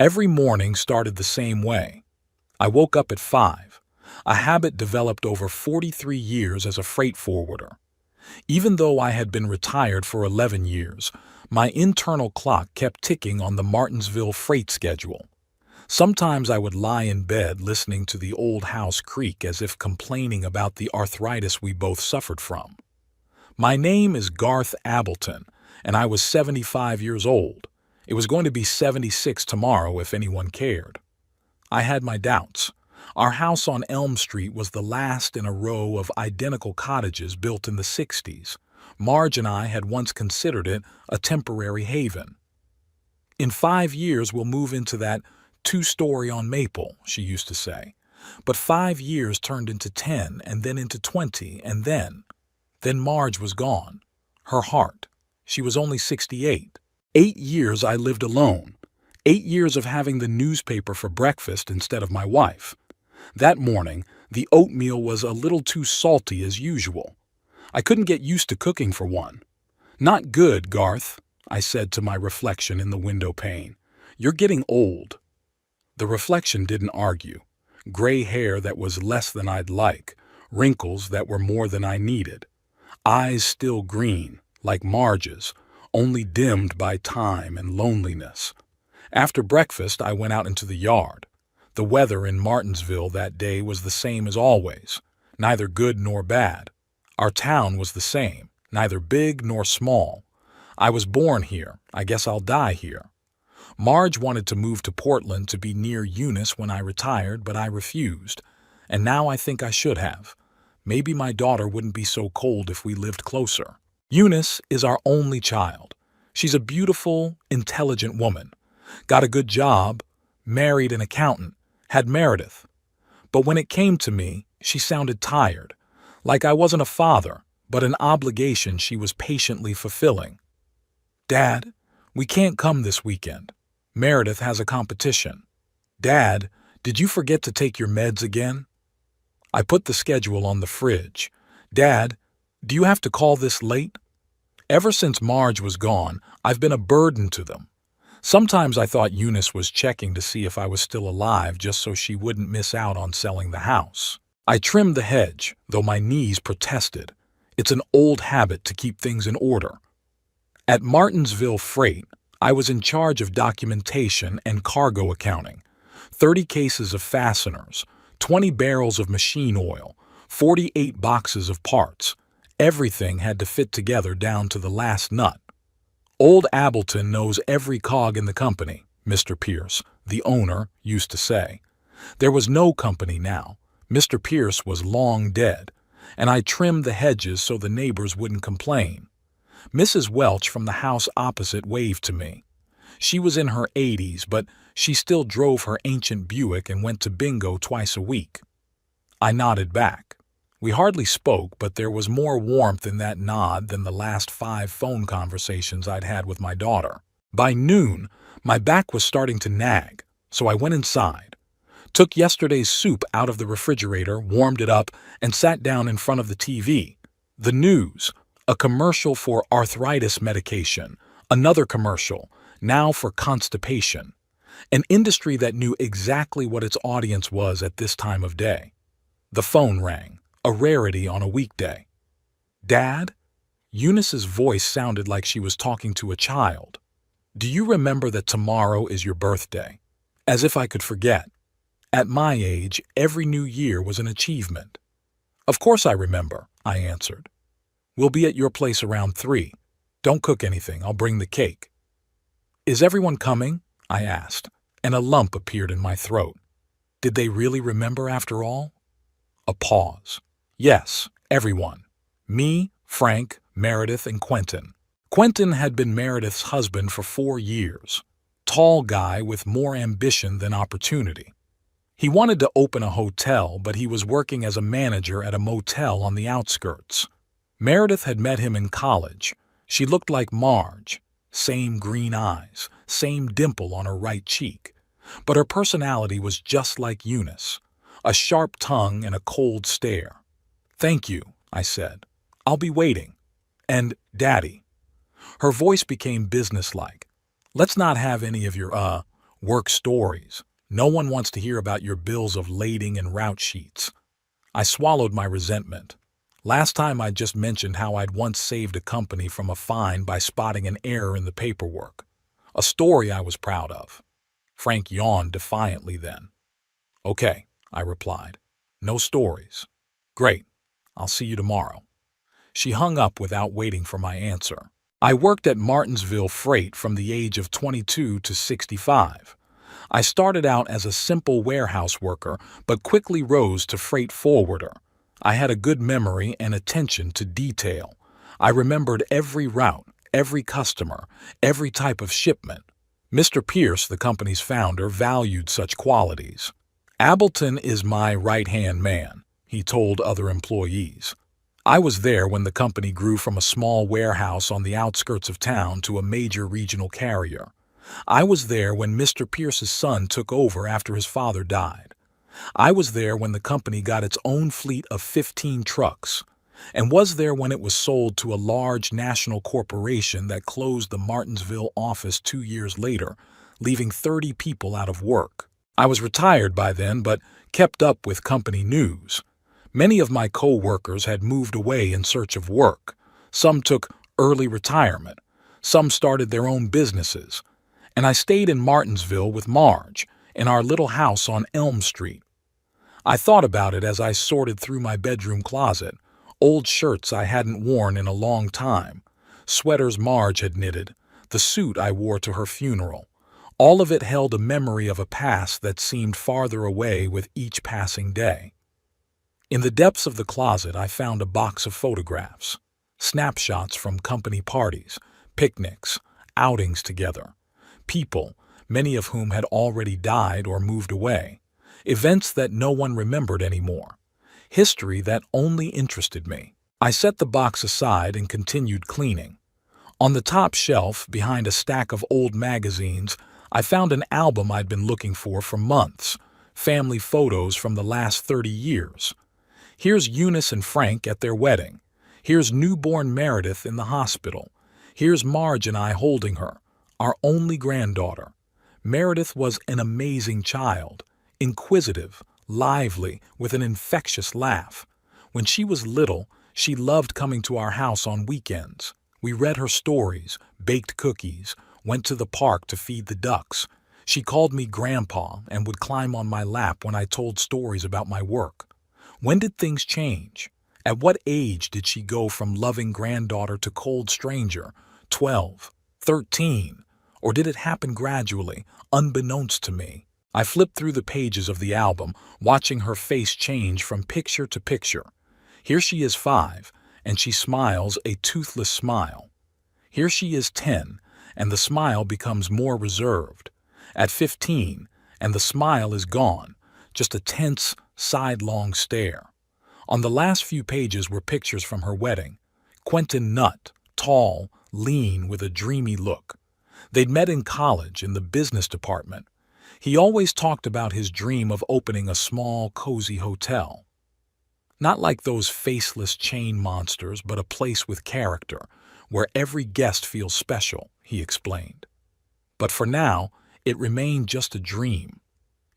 Every morning started the same way. I woke up at 5, a habit developed over 43 years as a freight forwarder. Even though I had been retired for 11 years, my internal clock kept ticking on the Martinsville freight schedule. Sometimes I would lie in bed listening to the old house creak as if complaining about the arthritis we both suffered from. My name is Garth Appleton, and I was 75 years old. It was going to be 76 tomorrow if anyone cared. I had my doubts. Our house on Elm Street was the last in a row of identical cottages built in the 60s. Marge and I had once considered it a temporary haven. In 5 years we'll move into that 2-story on Maple, she used to say. But 5 years turned into 10 and then into 20 and then Marge was gone. Her heart. She was only 68. 8 years I lived alone. 8 years of having the newspaper for breakfast instead of my wife. That morning, the oatmeal was a little too salty as usual. I couldn't get used to cooking for one. "Not good, Garth," I said to my reflection in the window pane. "You're getting old." The reflection didn't argue. Gray hair that was less than I'd like, wrinkles that were more than I needed. Eyes still green, like Marge's, only dimmed by time and loneliness. After breakfast, I went out into the yard. The weather in Martinsville that day was the same as always, neither good nor bad. Our town was the same, neither big nor small. I was born here. I guess I'll die here. Marge wanted to move to Portland to be near Eunice when I retired, but I refused. And now I think I should have. Maybe my daughter wouldn't be so cold if we lived closer. Eunice is our only child. She's a beautiful, intelligent woman. Got a good job, married an accountant, had Meredith. But when it came to me, she sounded tired, like I wasn't a father, but an obligation she was patiently fulfilling. "Dad, we can't come this weekend. Meredith has a competition." "Dad, did you forget to take your meds again?" I put the schedule on the fridge. "Dad, do you have to call this late?" Ever since Marge was gone, I've been a burden to them. Sometimes I thought Eunice was checking to see if I was still alive just so she wouldn't miss out on selling the house. I trimmed the hedge, though my knees protested. It's an old habit to keep things in order. At Martinsville Freight, I was in charge of documentation and cargo accounting. 30 cases of fasteners, 20 barrels of machine oil, 48 boxes of parts. Everything had to fit together down to the last nut. "Old Appleton knows every cog in the company," Mr. Pierce, the owner, used to say. There was no company now. Mr. Pierce was long dead, and I trimmed the hedges so the neighbors wouldn't complain. Mrs. Welch from the house opposite waved to me. She was in her 80s, but she still drove her ancient Buick and went to bingo twice a week. I nodded back. We hardly spoke, but there was more warmth in that nod than the last 5 phone conversations I'd had with my daughter. By noon, my back was starting to nag, so I went inside. Took yesterday's soup out of the refrigerator, warmed it up, and sat down in front of the TV. The news, a commercial for arthritis medication, another commercial, now for constipation. An industry that knew exactly what its audience was at this time of day. The phone rang. A rarity on a weekday. "Dad?" Eunice's voice sounded like she was talking to a child. "Do you remember that tomorrow is your birthday?" As if I could forget. At my age, every new year was an achievement. "Of course I remember," I answered. "We'll be at your place around 3. Don't cook anything, I'll bring the cake." "Is everyone coming?" I asked, and a lump appeared in my throat. Did they really remember after all? A pause. Yes, everyone. Me, Frank, Meredith, and Quentin. Quentin had been Meredith's husband for 4 years. Tall guy with more ambition than opportunity. He wanted to open a hotel, but he was working as a manager at a motel on the outskirts. Meredith had met him in college. She looked like Marge. Same green eyes, same dimple on her right cheek. But her personality was just like Eunice. A sharp tongue and a cold stare. "Thank you," I said. "I'll be waiting. And, Daddy." Her voice became businesslike. "Let's not have any of your, Work stories. No one wants to hear about your bills of lading and route sheets. I swallowed my resentment. Last time I just mentioned how I'd once saved a company from a fine by spotting an error in the paperwork. A story I was proud of. Frank yawned defiantly then. Okay, I replied. No stories. Great. I'll see you tomorrow. She hung up without waiting for my answer. I worked at Martinsville Freight from the age of 22 to 65. I started out as a simple warehouse worker, but quickly rose to freight forwarder. I had a good memory and attention to detail. I remembered every route, every customer, every type of shipment. Mr. Pierce, the company's founder, valued such qualities. Appleton is my right-hand man, he told other employees. I was there when the company grew from a small warehouse on the outskirts of town to a major regional carrier. I was there when Mr. Pierce's son took over after his father died. I was there when the company got its own fleet of 15 trucks, and was there when it was sold to a large national corporation that closed the Martinsville office 2 years later, leaving 30 people out of work. I was retired by then, but kept up with company news. Many of my co-workers had moved away in search of work. Some took early retirement. Some started their own businesses. And I stayed in Martinsville with Marge, in our little house on Elm Street. I thought about it as I sorted through my bedroom closet, old shirts I hadn't worn in a long time, sweaters Marge had knitted, the suit I wore to her funeral. All of it held a memory of a past that seemed farther away with each passing day. In the depths of the closet, I found a box of photographs, snapshots from company parties, picnics, outings together. People, many of whom had already died or moved away. Events that no one remembered anymore. History that only interested me. I set the box aside and continued cleaning. On the top shelf, behind a stack of old magazines, I found an album I'd been looking for months. Family photos from the last 30 years. Here's Eunice and Frank at their wedding. Here's newborn Meredith in the hospital. Here's Marge and I holding her, our only granddaughter. Meredith was an amazing child, inquisitive, lively, with an infectious laugh. When she was little, she loved coming to our house on weekends. We read her stories, baked cookies, went to the park to feed the ducks. She called me Grandpa and would climb on my lap when I told stories about my work. When did things change? At what age did she go from loving granddaughter to cold stranger? 12, 13, or did it happen gradually, unbeknownst to me? I flipped through the pages of the album, watching her face change from picture to picture. Here she is 5, and she smiles a toothless smile. Here she is 10, and the smile becomes more reserved. At 15, and the smile is gone, just a tense, sidelong stare. On the last few pages were pictures from her wedding. Quentin Nutt, tall, lean, with a dreamy look. They'd met in college in the business department. He always talked about his dream of opening a small, cozy hotel. Not like those faceless chain monsters, but a place with character, where every guest feels special, he explained. But for now, it remained just a dream.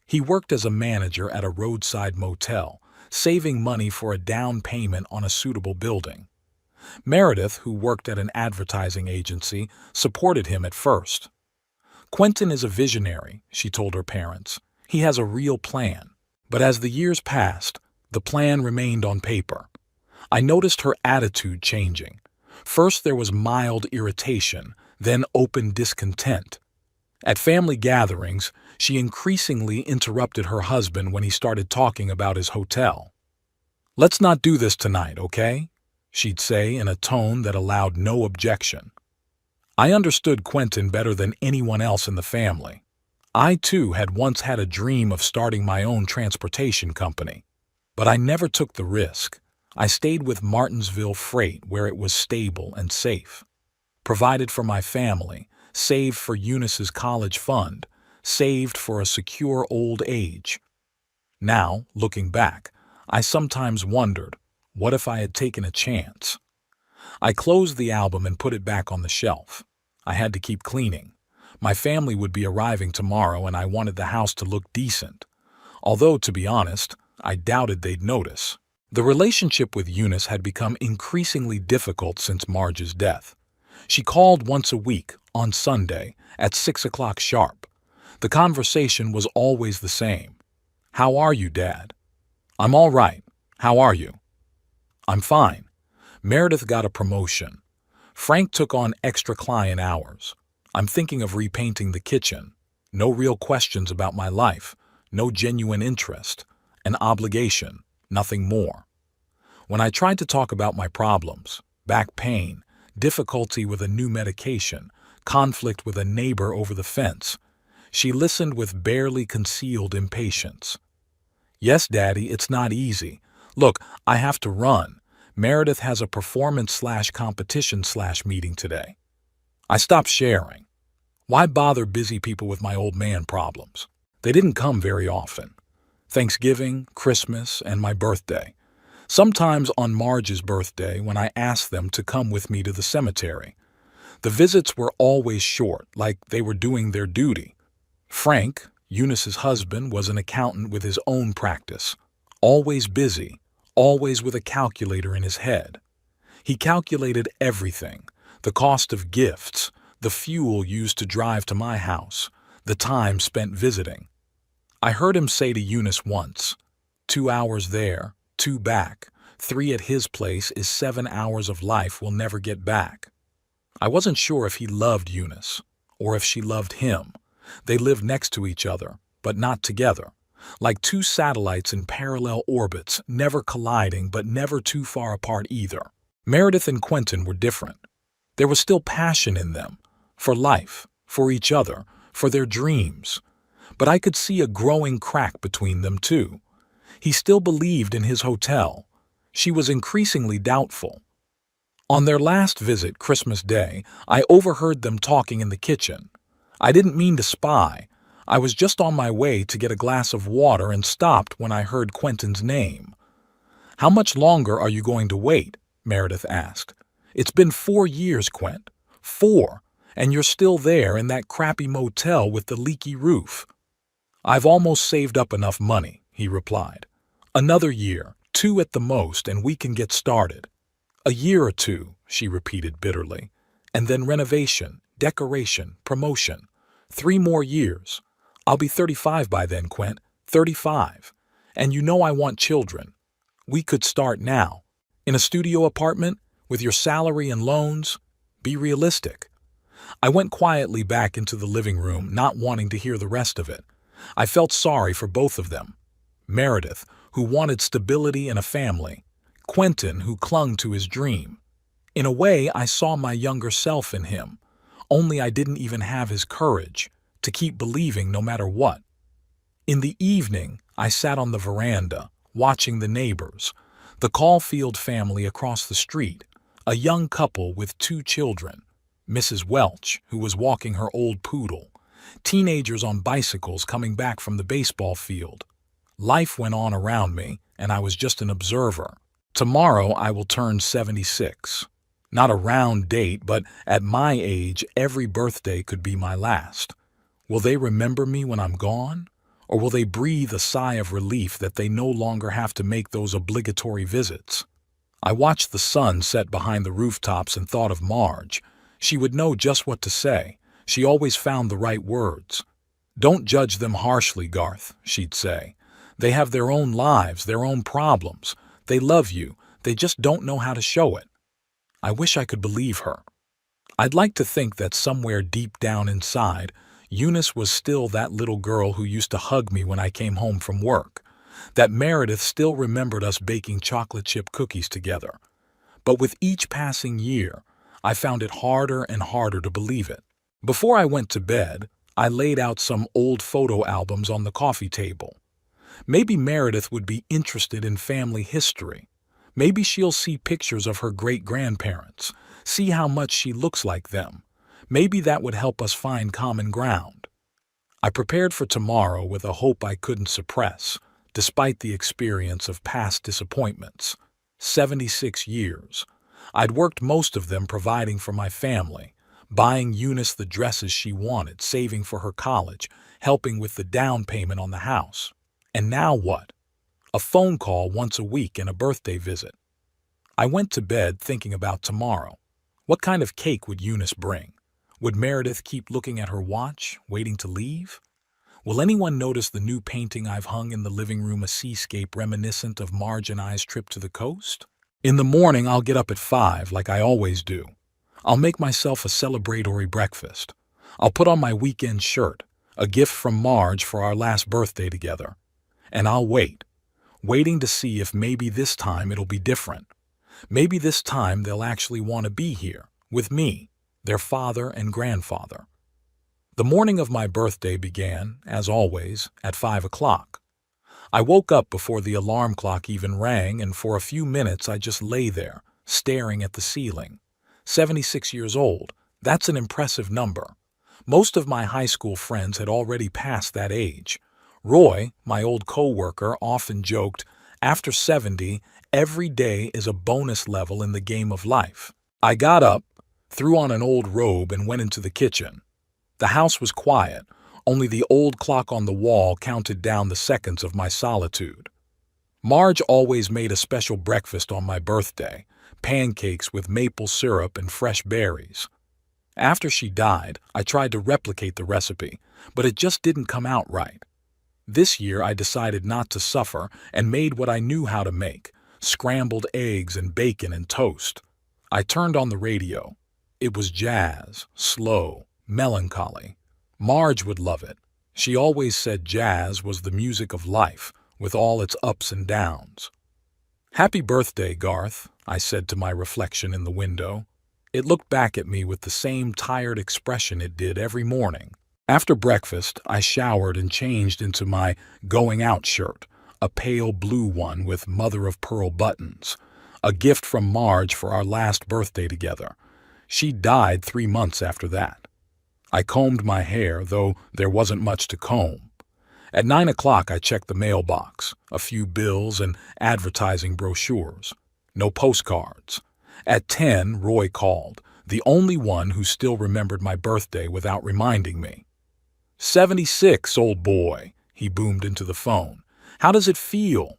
He worked as a manager at a roadside motel, saving money for a down payment on a suitable building. Meredith, who worked at an advertising agency, supported him at first. Quentin is a visionary, she told her parents. He has a real plan. But as the years passed, the plan remained on paper. I noticed her attitude changing. First there was mild irritation, then open discontent. At family gatherings, she increasingly interrupted her husband when he started talking about his hotel. "Let's not do this tonight, okay?" she'd say in a tone that allowed no objection. I understood Quentin better than anyone else in the family. I, too, had once had a dream of starting my own transportation company. But I never took the risk. I stayed with Martinsville Freight, where it was stable and safe. Provided for my family, saved for Eunice's college fund, saved for a secure old age. Now, looking back, I sometimes wondered, what if I had taken a chance? I closed the album and put it back on the shelf. I had to keep cleaning. My family would be arriving tomorrow and I wanted the house to look decent. Although, to be honest, I doubted they'd notice. The relationship with Eunice had become increasingly difficult since Marge's death. She called once a week, on Sunday, at 6 o'clock sharp. The conversation was always the same. "How are you, Dad?" "I'm all right. How are you?" "I'm fine. Meredith got a promotion. Frank took on extra client hours. I'm thinking of repainting the kitchen. No real questions about my life, no genuine interest. An obligation, nothing more." When I tried to talk about my problems, back pain, difficulty with a new medication, conflict with a neighbor over the fence, she listened with barely concealed impatience. "Yes, Daddy, it's not easy. Look, I have to run. Meredith has a performance/competition/meeting today." I stopped sharing. Why bother busy people with my old man problems? They didn't come very often. Thanksgiving, Christmas, and my birthday. Sometimes on Marge's birthday when I asked them to come with me to the cemetery. The visits were always short, like they were doing their duty. Frank, Eunice's husband, was an accountant with his own practice. Always busy, always with a calculator in his head. He calculated everything: the cost of gifts, the fuel used to drive to my house, the time spent visiting. I heard him say to Eunice once, 2 hours there, 2 back, 3 at his place is 7 hours of life we'll never get back. I wasn't sure if he loved Eunice, or if she loved him. They lived next to each other, but not together, like 2 satellites in parallel orbits, never colliding but never too far apart either. Meredith and Quentin were different. There was still passion in them, for life, for each other, for their dreams. But I could see a growing crack between them too. He still believed in his hotel. She was increasingly doubtful. On their last visit, Christmas Day, I overheard them talking in the kitchen. I didn't mean to spy. I was just on my way to get a glass of water and stopped when I heard Quentin's name. "How much longer are you going to wait?" Meredith asked. "It's been 4 years, Quent. 4, and you're still there in that crappy motel with the leaky roof." "I've almost saved up enough money," he replied. "Another year, 2 at the most, and we can get started." "A year or 2, she repeated bitterly. "And then renovation, decoration, promotion. 3 more years. I'll be 35 by then, Quent, 35. And you know I want children. We could start now. In a studio apartment, with your salary and loans. Be realistic." I went quietly back into the living room, not wanting to hear the rest of it. I felt sorry for both of them. Meredith, who wanted stability and a family. Quentin, who clung to his dream. In a way, I saw my younger self in him, only I didn't even have his courage to keep believing no matter what. In the evening, I sat on the veranda, watching the neighbors, the Caulfield family across the street, a young couple with 2 children, Mrs. Welch, who was walking her old poodle, teenagers on bicycles coming back from the baseball field. Life went on around me, and I was just an observer. Tomorrow I will turn 76. Not a round date, but at my age, every birthday could be my last. Will they remember me when I'm gone? Or will they breathe a sigh of relief that they no longer have to make those obligatory visits? I watched the sun set behind the rooftops and thought of Marge. She would know just what to say. She always found the right words. "Don't judge them harshly, Garth," she'd say. "They have their own lives, their own problems. They love you. They just don't know how to show it." I wish I could believe her. I'd like to think that somewhere deep down inside, Eunice was still that little girl who used to hug me when I came home from work, that Meredith still remembered us baking chocolate chip cookies together. But with each passing year, I found it harder and harder to believe it. Before I went to bed, I laid out some old photo albums on the coffee table. Maybe Meredith would be interested in family history. Maybe she'll see pictures of her great-grandparents, see how much she looks like them. Maybe that would help us find common ground. I prepared for tomorrow with a hope I couldn't suppress, despite the experience of past disappointments. 76 years. I'd worked most of them providing for my family, buying Eunice the dresses she wanted, saving for her college, helping with the down payment on the house. And now what? A phone call once a week and a birthday visit. I went to bed thinking about tomorrow. What kind of cake would Eunice bring? Would Meredith keep looking at her watch, waiting to leave? Will anyone notice the new painting I've hung in the living room, a seascape reminiscent of Marge and I's trip to the coast? In the morning, I'll get up at 5 like I always do. I'll make myself a celebratory breakfast. I'll put on my weekend shirt, a gift from Marge for our last birthday together. And I'll wait, waiting to see if maybe this time it'll be different. Maybe this time they'll actually want to be here, with me, their father and grandfather. The morning of my birthday began, as always, at 5 o'clock. I woke up before the alarm clock even rang, and for a few minutes I just lay there, staring at the ceiling. 76 years old, that's an impressive number. Most of my high school friends had already passed that age. Roy, my old co-worker, often joked, after 70, every day is a bonus level in the game of life. I got up, threw on an old robe, and went into the kitchen. The house was quiet. Only the old clock on the wall counted down the seconds of my solitude. Marge always made a special breakfast on my birthday, pancakes with maple syrup and fresh berries. After she died, I tried to replicate the recipe, but it just didn't come out right. This year I decided not to suffer and made what I knew how to make, scrambled eggs and bacon and toast. I turned on the radio. It was jazz, slow, melancholy. Marge would love it. She always said jazz was the music of life, with all its ups and downs. "Happy birthday, Garth," I said to my reflection in the window. It looked back at me with the same tired expression it did every morning. After breakfast, I showered and changed into my going-out shirt, a pale blue one with mother-of-pearl buttons, a gift from Marge for our last birthday together. She died 3 months after that. I combed my hair, though there wasn't much to comb. At 9 o'clock, I checked the mailbox, a few bills and advertising brochures. No postcards. At 10, Roy called, the only one who still remembered my birthday without reminding me. 76, old boy, he boomed into the phone. How does it feel?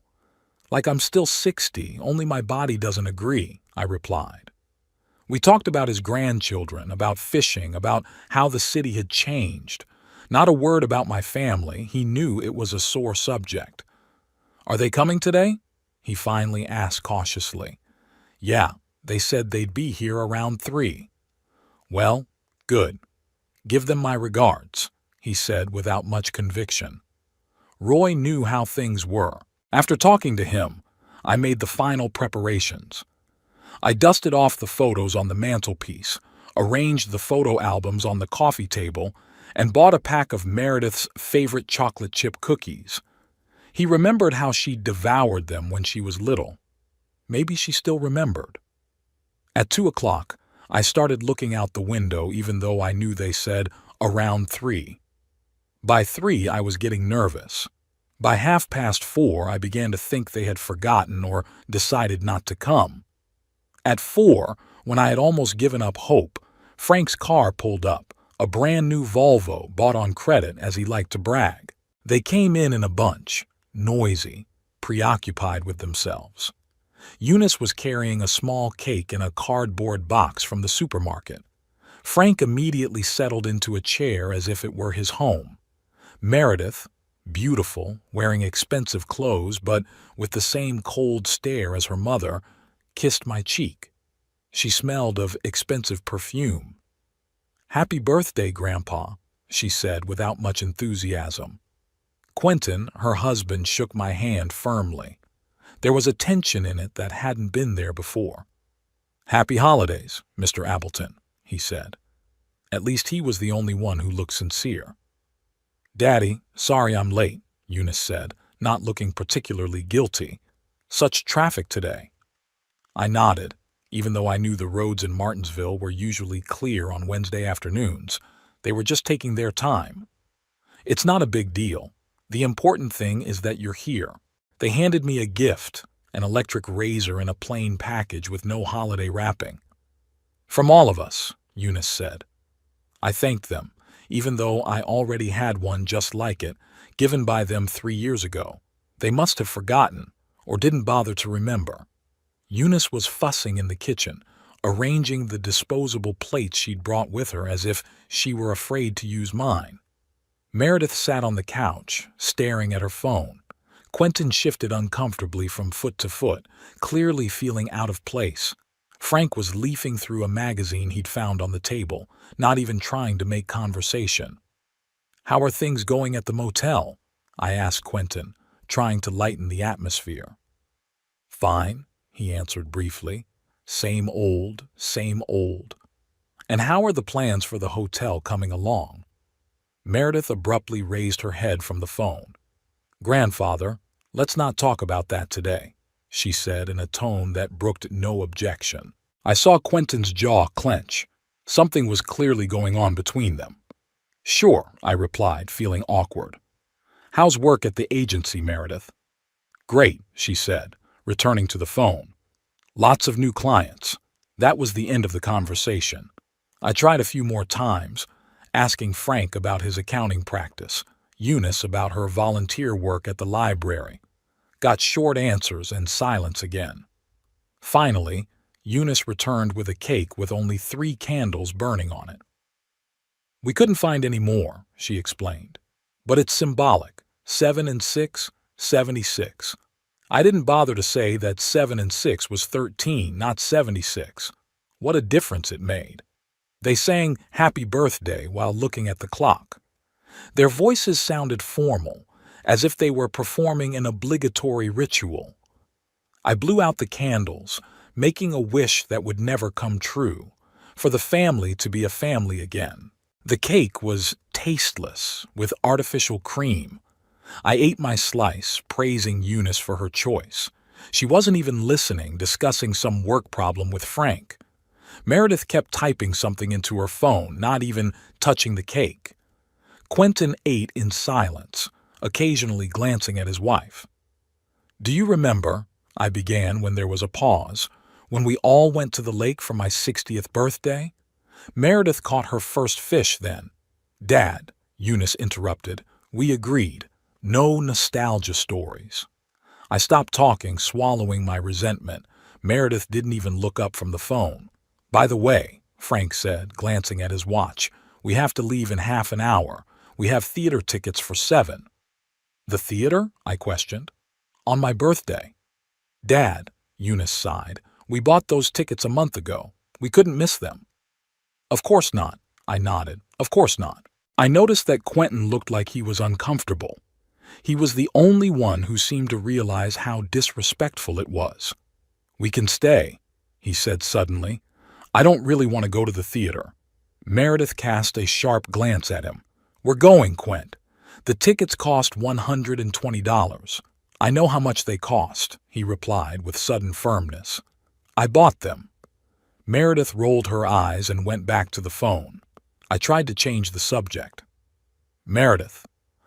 Like I'm still 60, only my body doesn't agree, I replied. We talked about his grandchildren, about fishing, about how the city had changed. Not a word about my family. He knew it was a sore subject. Are they coming today? He finally asked cautiously. Yeah, they said they'd be here around 3. Well, good. Give them my regards, he said without much conviction. Roy knew how things were. After talking to him, I made the final preparations. I dusted off the photos on the mantelpiece, arranged the photo albums on the coffee table, and bought a pack of Meredith's favorite chocolate chip cookies. He remembered how she devoured them when she was little. Maybe she still remembered. At 2 o'clock, I started looking out the window even though I knew they said around 3. By 3, I was getting nervous. By 4:30, I began to think they had forgotten or decided not to come. At 4, when I had almost given up hope, Frank's car pulled up, a brand new Volvo bought on credit as he liked to brag. They came in a bunch, noisy, preoccupied with themselves. Eunice was carrying a small cake in a cardboard box from the supermarket. Frank immediately settled into a chair as if it were his home. Meredith, beautiful, wearing expensive clothes but with the same cold stare as her mother, kissed my cheek. She smelled of expensive perfume. "Happy birthday, Grandpa," she said without much enthusiasm. Quentin, her husband, shook my hand firmly. There was a tension in it that hadn't been there before. "Happy holidays, Mr. Appleton," he said. At least he was the only one who looked sincere. "Daddy, sorry I'm late," Eunice said, not looking particularly guilty. "Such traffic today." I nodded, even though I knew the roads in Martinsville were usually clear on Wednesday afternoons. They were just taking their time. "It's not a big deal. The important thing is that you're here." They handed me a gift, an electric razor in a plain package with no holiday wrapping. "From all of us," Eunice said. I thanked them, even though I already had one just like it, given by them 3 years ago. They must have forgotten, or didn't bother to remember. Eunice was fussing in the kitchen, arranging the disposable plates she'd brought with her as if she were afraid to use mine. Meredith sat on the couch, staring at her phone. Quentin shifted uncomfortably from foot to foot, clearly feeling out of place. Frank was leafing through a magazine he'd found on the table, not even trying to make conversation. "How are things going at the motel?" I asked Quentin, trying to lighten the atmosphere. "Fine," he answered briefly. "Same old, same old." "And how are the plans for the hotel coming along?" Meredith abruptly raised her head from the phone. "Grandfather, let's not talk about that today," she said in a tone that brooked no objection. I saw Quentin's jaw clench. Something was clearly going on between them. "Sure," I replied, feeling awkward. "How's work at the agency, Meredith?" "Great," she said, returning to the phone. "Lots of new clients." That was the end of the conversation. I tried a few more times, asking Frank about his accounting practice, Eunice about her volunteer work at the library. Got short answers and silence again. Finally, Eunice returned with a cake with only 3 candles burning on it. "We couldn't find any more," she explained. "But it's symbolic. 7 and 6, 76. I didn't bother to say that 7 and 6 was 13, not 76. What a difference it made." They sang "Happy Birthday" while looking at the clock. Their voices sounded formal, as if they were performing an obligatory ritual. I blew out the candles, making a wish that would never come true, for the family to be a family again. The cake was tasteless, with artificial cream. I ate my slice, praising Eunice for her choice. She wasn't even listening, discussing some work problem with Frank. Meredith kept typing something into her phone, not even touching the cake. Quentin ate in silence, occasionally glancing at his wife. "Do you remember," I began when there was a pause, "when we all went to the lake for my 60th birthday? Meredith caught her first fish then." "Dad," Eunice interrupted, "we agreed. No nostalgia stories." I stopped talking, swallowing my resentment. Meredith didn't even look up from the phone. "By the way," Frank said, glancing at his watch, "we have to leave in half an hour. We have theater tickets for 7. "The theater?" I questioned. "On my birthday." "Dad," Eunice sighed, "we bought those tickets a month ago. We couldn't miss them." "Of course not," I nodded. "Of course not." I noticed that Quentin looked like he was uncomfortable. He was the only one who seemed to realize how disrespectful it was. "We can stay," he said suddenly. "I don't really want to go to the theater." Meredith cast a sharp glance at him. "We're going, Quent. The tickets cost $120. "I know how much they cost," he replied with sudden firmness. "I bought them." Meredith rolled her eyes and went back to the phone. I tried to change the subject. "Meredith,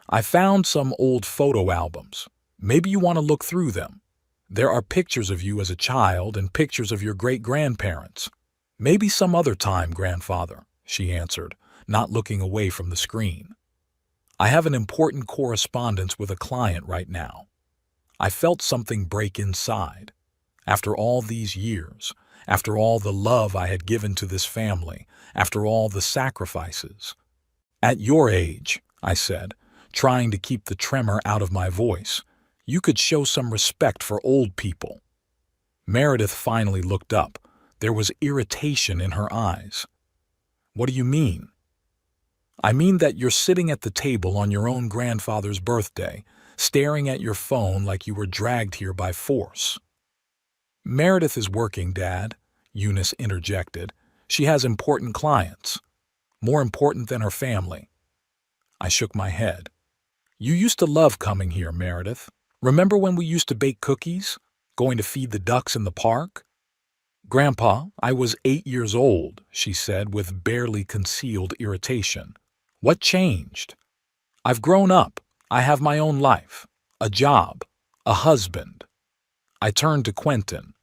I found some old photo albums. Maybe you want to look through them. There are pictures of you as a child and pictures of your great-grandparents." "Maybe some other time, grandfather," she answered, not looking away from the screen. "I have an important correspondence with a client right now." I felt something break inside. After all these years, after all the love I had given to this family, after all the sacrifices. "At your age," I said, trying to keep the tremor out of my voice, "you could show some respect for old people." Meredith finally looked up. There was irritation in her eyes. "What do you mean?" "I mean that you're sitting at the table on your own grandfather's birthday, staring at your phone like you were dragged here by force." "Meredith is working, Dad," Eunice interjected. "She has important clients. More important than her family." I shook my head. "You used to love coming here, Meredith. Remember when we used to bake cookies? Going to feed the ducks in the park?" "Grandpa, I was 8 years old," she said with barely concealed irritation. "What changed?" "I've grown up. I have my own life, a job, a husband." I turned to Quentin.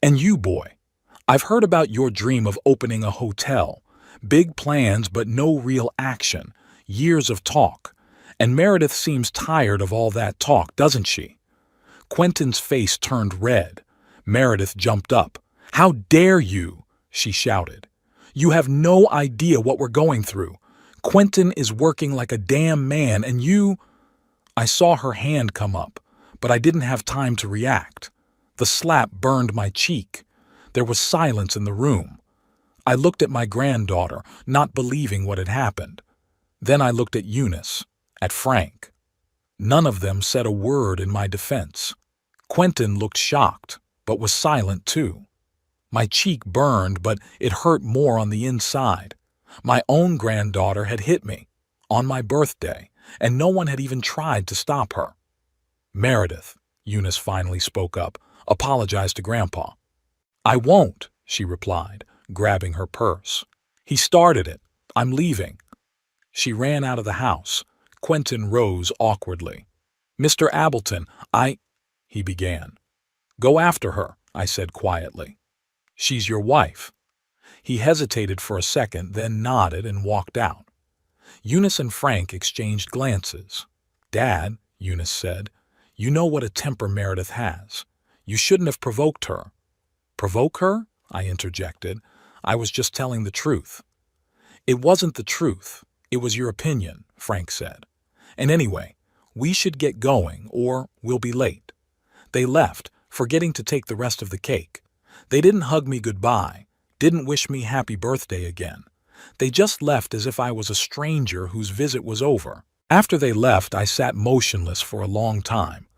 "And you, boy, I've heard about your dream of opening a hotel. Big plans but no real action. Years of talk. And Meredith seems tired of all that talk, doesn't she? Quentin's face turned red. Meredith jumped up. "How dare you?" she shouted. "You have no idea what we're going through. Quentin is working like a damn man and you—" I saw her hand come up, but I didn't have time to react. The slap burned my cheek. There was silence in the room. I looked at my granddaughter, not believing what had happened. Then I looked at Eunice, at Frank. None of them said a word in my defense. Quentin looked shocked, but was silent too. My cheek burned, but it hurt more on the inside. My own granddaughter had hit me, on my birthday, and no one had even tried to stop her. "Meredith," Eunice finally spoke up, "apologize to Grandpa." "I won't," she replied, grabbing her purse. "He started it. I'm leaving." She ran out of the house. Quentin rose awkwardly. "Mr. Appleton, he began. "Go after her," I said quietly. "She's your wife." He hesitated for a second, then nodded and walked out. Eunice and Frank exchanged glances. "Dad," Eunice said, "you know what a temper Meredith has. You shouldn't have provoked her." "Provoke her?" I interjected. "I was just telling the truth." "It wasn't the truth. It was your opinion," Frank said. "And anyway, we should get going or we'll be late." They left, forgetting to take the rest of the cake. They didn't hug me goodbye, didn't wish me happy birthday again. They just left as if I was a stranger whose visit was over. After they left, I sat motionless for a long time.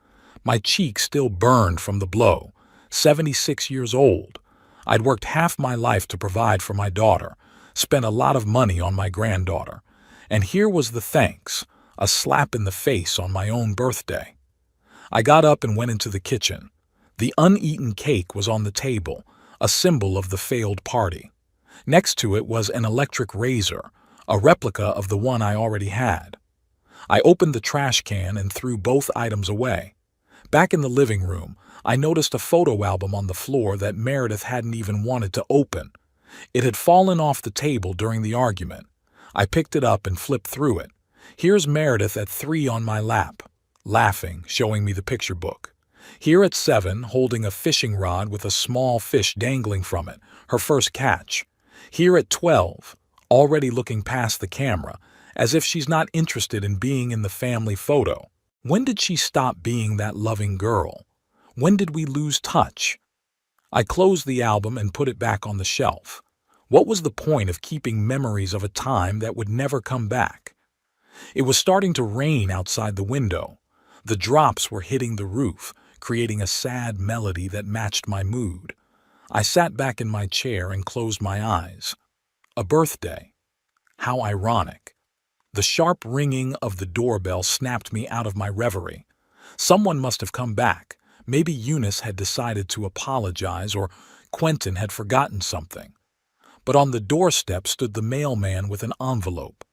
My cheek still burned from the blow. 76 years old. I'd worked half my life to provide for my daughter, spent a lot of money on my granddaughter. And here was the thanks, a slap in the face on my own birthday. I got up and went into the kitchen. The uneaten cake was on the table, a symbol of the failed party. Next to it was an electric razor, a replica of the one I already had. I opened the trash can and threw both items away. Back in the living room, I noticed a photo album on the floor that Meredith hadn't even wanted to open. It had fallen off the table during the argument. I picked it up and flipped through it. Here's Meredith at 3 on my lap, laughing, showing me the picture book. Here at 7, holding a fishing rod with a small fish dangling from it, her first catch. Here at 12, already looking past the camera, as if she's not interested in being in the family photo. When did she stop being that loving girl? When did we lose touch? I closed the album and put it back on the shelf. What was the point of keeping memories of a time that would never come back? It was starting to rain outside the window. The drops were hitting the roof, creating a sad melody that matched my mood. I sat back in my chair and closed my eyes. A birthday. How ironic. The sharp ringing of the doorbell snapped me out of my reverie. Someone must have come back. Maybe Eunice had decided to apologize or Quentin had forgotten something. But on the doorstep stood the mailman with an envelope.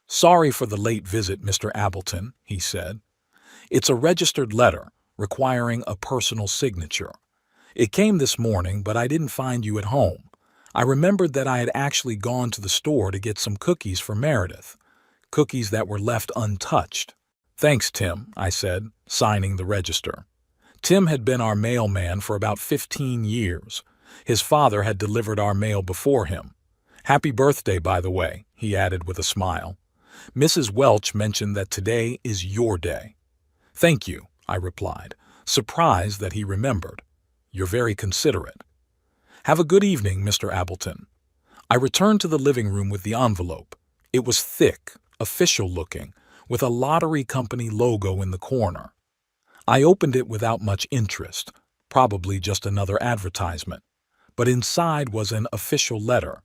"Sorry for the late visit, Mr. Appleton," he said. "It's a registered letter requiring a personal signature. It came this morning, but I didn't find you at home. I remembered that I had actually gone to the store to get some cookies for Meredith, cookies that were left untouched." "Thanks, Tim," I said, signing the register. Tim had been our mailman for about 15 years. His father had delivered our mail before him. "Happy birthday, by the way," he added with a smile. "Mrs. Welch mentioned that today is your day." "Thank you," I replied, surprised that he remembered. "You're very considerate." "Have a good evening, Mr. Appleton." I returned to the living room with the envelope. It was thick, official-looking, with a lottery company logo in the corner. I opened it without much interest, probably just another advertisement. But inside was an official letter.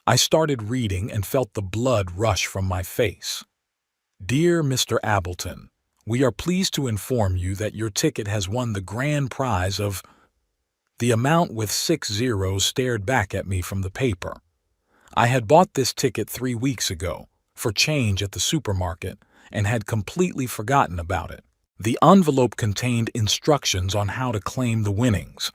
I started reading and felt the blood rush from my face. "Dear Mr. Appleton, we are pleased to inform you that your ticket has won the grand prize of—" The amount with 6 zeros stared back at me from the paper. I had bought this ticket 3 weeks ago, for change at the supermarket, and had completely forgotten about it. The envelope contained instructions on how to claim the winnings.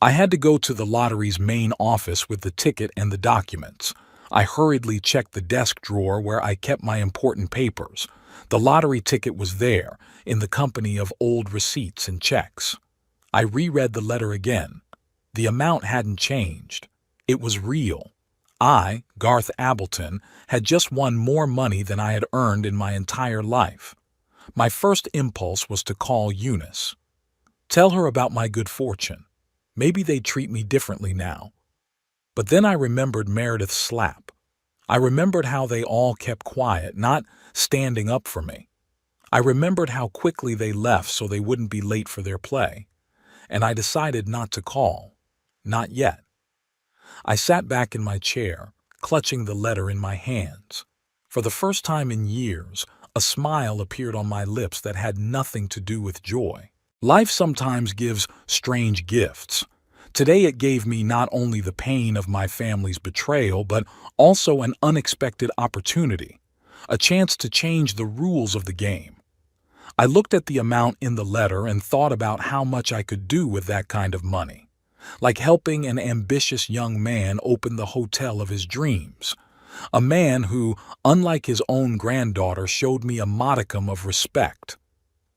I had to go to the lottery's main office with the ticket and the documents. I hurriedly checked the desk drawer where I kept my important papers. The lottery ticket was there, in the company of old receipts and checks. I reread the letter again. The amount hadn't changed. It was real. I, Garth Appleton, had just won more money than I had earned in my entire life. My first impulse was to call Eunice. Tell her about my good fortune. Maybe they'd treat me differently now. But then I remembered Meredith's slap. I remembered how they all kept quiet, not standing up for me. I remembered how quickly they left so they wouldn't be late for their play. And I decided not to call. Not yet. I sat back in my chair, clutching the letter in my hands. For the first time in years, a smile appeared on my lips that had nothing to do with joy. Life sometimes gives strange gifts. Today it gave me not only the pain of my family's betrayal, but also an unexpected opportunity, a chance to change the rules of the game. I looked at the amount in the letter and thought about how much I could do with that kind of money, like helping an ambitious young man open the hotel of his dreams, a man who, unlike his own granddaughter, showed me a modicum of respect.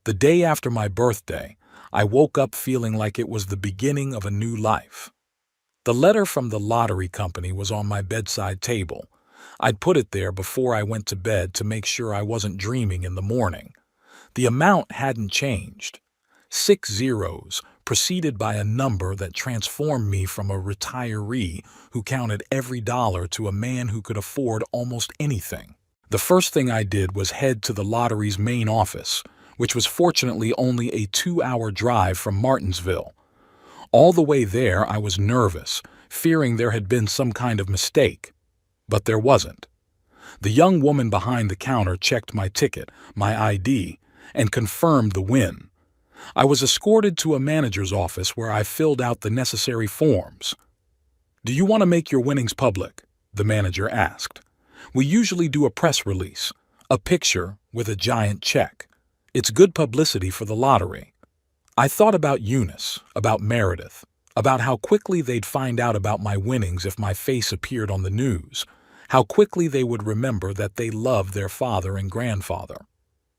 The day after my birthday, I woke up feeling like it was the beginning of a new life. The letter from the lottery company was on my bedside table. I'd put it there before I went to bed to make sure I wasn't dreaming in the morning. The amount hadn't changed. 6 zeros, preceded by a number that transformed me from a retiree who counted every dollar to a man who could afford almost anything. The first thing I did was head to the lottery's main office, which was fortunately only a 2-hour drive from Martinsville. All the way there, I was nervous, fearing there had been some kind of mistake. But there wasn't. The young woman behind the counter checked my ticket, my ID, and confirmed the win. I was escorted to a manager's office where I filled out the necessary forms. "Do you want to make your winnings public?" the manager asked. "We usually do a press release, a picture with a giant check. It's good publicity for the lottery." I thought about Eunice, about Meredith, about how quickly they'd find out about my winnings if my face appeared on the news, how quickly they would remember that they loved their father and grandfather.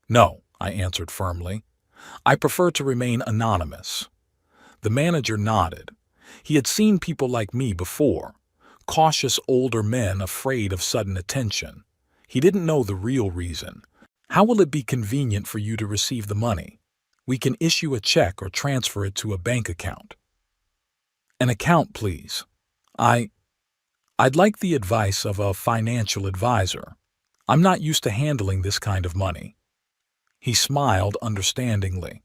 "No," I answered firmly. "I prefer to remain anonymous." The manager nodded. He had seen people like me before, cautious older men afraid of sudden attention. He didn't know the real reason. "How will it be convenient for you to receive the money? We can issue a check or transfer it to a bank account." "An account, please. I'd like the advice of a financial advisor. I'm not used to handling this kind of money." He smiled understandingly.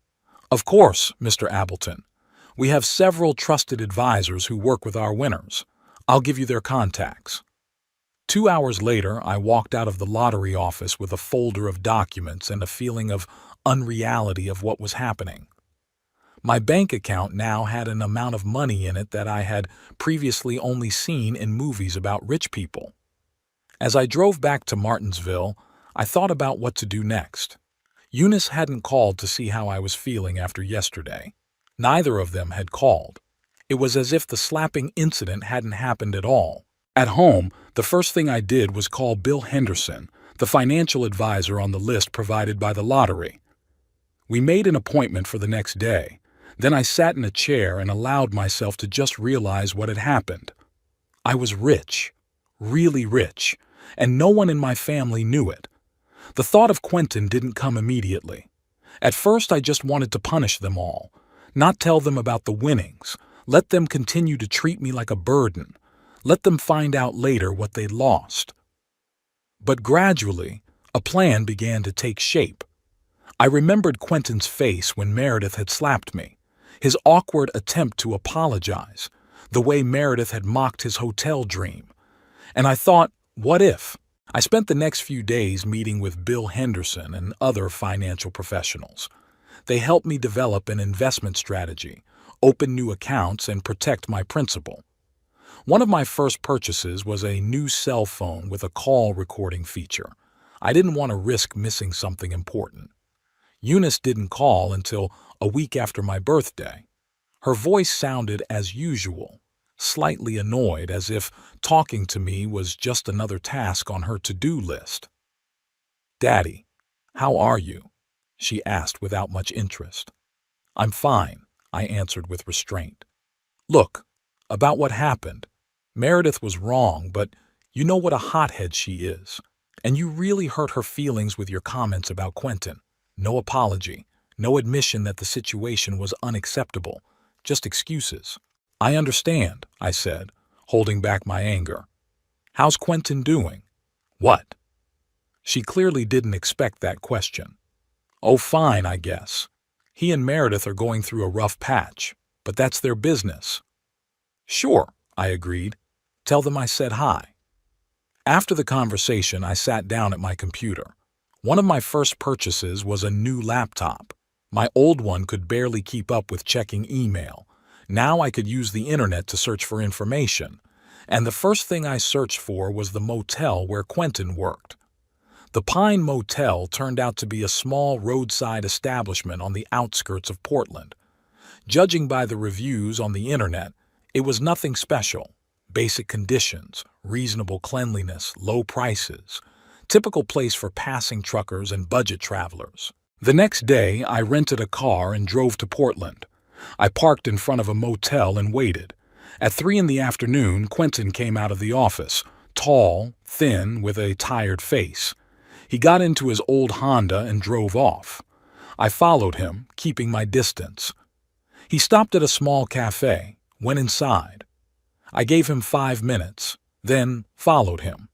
"Of course, Mr. Appleton. We have several trusted advisors who work with our winners. I'll give you their contacts." 2 hours later, I walked out of the lottery office with a folder of documents and a feeling of unreality of what was happening. My bank account now had an amount of money in it that I had previously only seen in movies about rich people. As I drove back to Martinsville, I thought about what to do next. Eunice hadn't called to see how I was feeling after yesterday. Neither of them had called. It was as if the slapping incident hadn't happened at all. At home, the first thing I did was call Bill Henderson, the financial advisor on the list provided by the lottery. We made an appointment for the next day. Then I sat in a chair and allowed myself to just realize what had happened. I was rich, really rich, and no one in my family knew it. The thought of Quentin didn't come immediately. At first, I just wanted to punish them all, not tell them about the winnings, let them continue to treat me like a burden, let them find out later what they'd lost. But gradually, a plan began to take shape. I remembered Quentin's face when Meredith had slapped me, his awkward attempt to apologize, the way Meredith had mocked his hotel dream. And I thought, what if? I spent the next few days meeting with Bill Henderson and other financial professionals. They helped me develop an investment strategy, open new accounts, and protect my principal. One of my first purchases was a new cell phone with a call recording feature. I didn't want to risk missing something important. Eunice didn't call until a week after my birthday. Her voice sounded as usual, slightly annoyed, as if talking to me was just another task on her to-do list. "Daddy, how are you?" she asked without much interest. "I'm fine," I answered with restraint. "Look, about what happened. Meredith was wrong, but you know what a hothead she is. And you really hurt her feelings with your comments about Quentin. No apology, no admission that the situation was unacceptable, just excuses." "I understand," I said, holding back my anger. "How's Quentin doing?" "What?" She clearly didn't expect that question. "Oh, fine, I guess. He and Meredith are going through a rough patch, but that's their business." "Sure," I agreed. "Tell them I said hi." After the conversation, I sat down at my computer. One of my first purchases was a new laptop. My old one could barely keep up with checking email. Now I could use the internet to search for information. And the first thing I searched for was the motel where Quentin worked. The Pine Motel turned out to be a small roadside establishment on the outskirts of Portland. Judging by the reviews on the internet, it was nothing special. Basic conditions, reasonable cleanliness, low prices. Typical place for passing truckers and budget travelers. The next day, I rented a car and drove to Portland. I parked in front of a motel and waited. At 3 in the afternoon, Quentin came out of the office, tall, thin, with a tired face. He got into his old Honda and drove off. I followed him, keeping my distance. He stopped at a small cafe, went inside. I gave him 5 minutes, then followed him.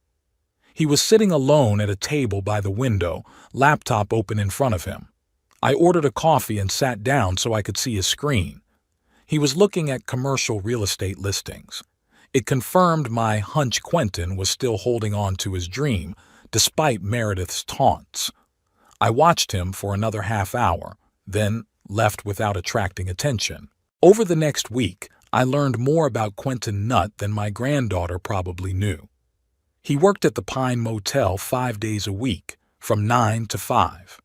He was sitting alone at a table by the window, laptop open in front of him. I ordered a coffee and sat down so I could see his screen. He was looking at commercial real estate listings. It confirmed my hunch Quentin was still holding on to his dream, despite Meredith's taunts. I watched him for another half hour, then left without attracting attention. Over the next week, I learned more about Quentin Nutt than my granddaughter probably knew. He worked at the Pine Motel 5 days a week, from 9 to 5.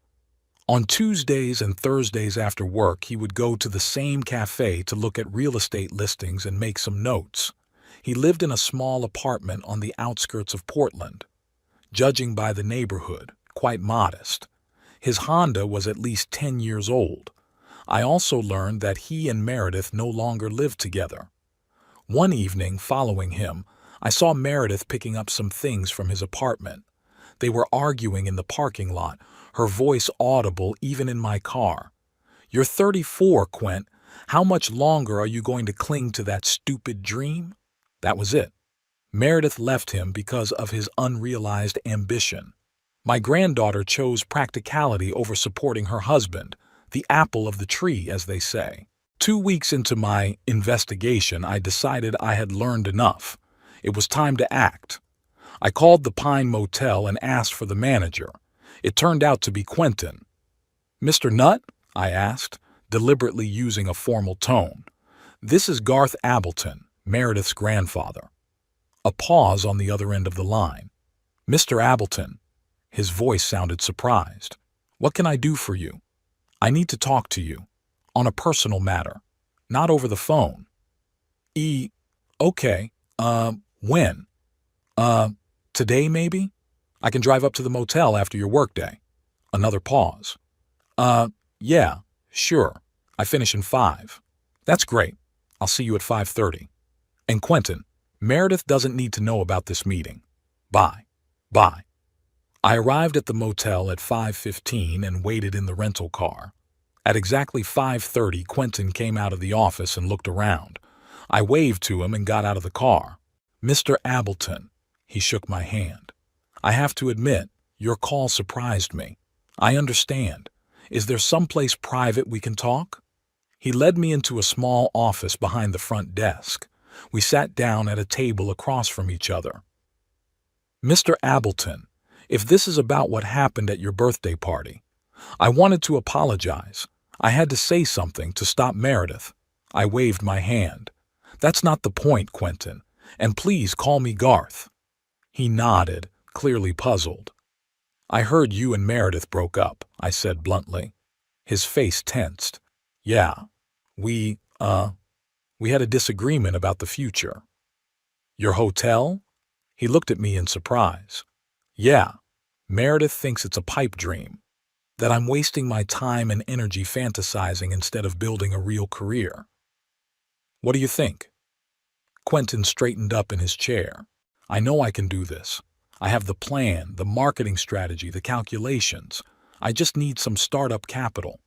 On Tuesdays and Thursdays after work, he would go to the same cafe to look at real estate listings and make some notes. He lived in a small apartment on the outskirts of Portland. Judging by the neighborhood, quite modest. His Honda was at least 10 years old. I also learned that he and Meredith no longer lived together. One evening, following him, I saw Meredith picking up some things from his apartment. They were arguing in the parking lot, her voice audible even in my car. "You're 34, Quent. How much longer are you going to cling to that stupid dream?" That was it. Meredith left him because of his unrealized ambition. My granddaughter chose practicality over supporting her husband, the apple of the tree, as they say. 2 weeks into my investigation, I decided I had learned enough. It was time to act. I called the Pine Motel and asked for the manager. It turned out to be Quentin. "Mr. Nutt?" I asked, deliberately using a formal tone. "This is Garth Appleton, Meredith's grandfather." A pause on the other end of the line. "Mr. Appleton." His voice sounded surprised. "What can I do for you?" "I need to talk to you. On a personal matter. Not over the phone." Okay. When? Today maybe? I can drive up to the motel after your workday." Another pause. Yeah, sure. I finish in 5. "That's great. I'll see you at 5:30. And Quentin, Meredith doesn't need to know about this meeting. Bye." Bye. I arrived at the motel at 5:15 and waited in the rental car. At exactly 5:30, Quentin came out of the office and looked around. I waved to him and got out of the car. "Mr. Appleton." He shook my hand. "I have to admit, your call surprised me. I understand. Is there someplace private we can talk?" He led me into a small office behind the front desk. We sat down at a table across from each other. "Mr. Appleton, if this is about what happened at your birthday party, I wanted to apologize. I had to say something to stop Meredith." I waved my hand. "That's not the point, Quentin, and please call me Garth." He nodded, clearly puzzled. "I heard you and Meredith broke up," I said bluntly. His face tensed. "Yeah, we We had a disagreement about the future. Your hotel? He looked at me in surprise. Yeah, Meredith thinks it's a pipe dream, that I'm wasting my time and energy fantasizing instead of building a real career. What do you think? Quentin straightened up in his chair. I know I can do this. I have the plan, the marketing strategy, the calculations. I just need some startup capital.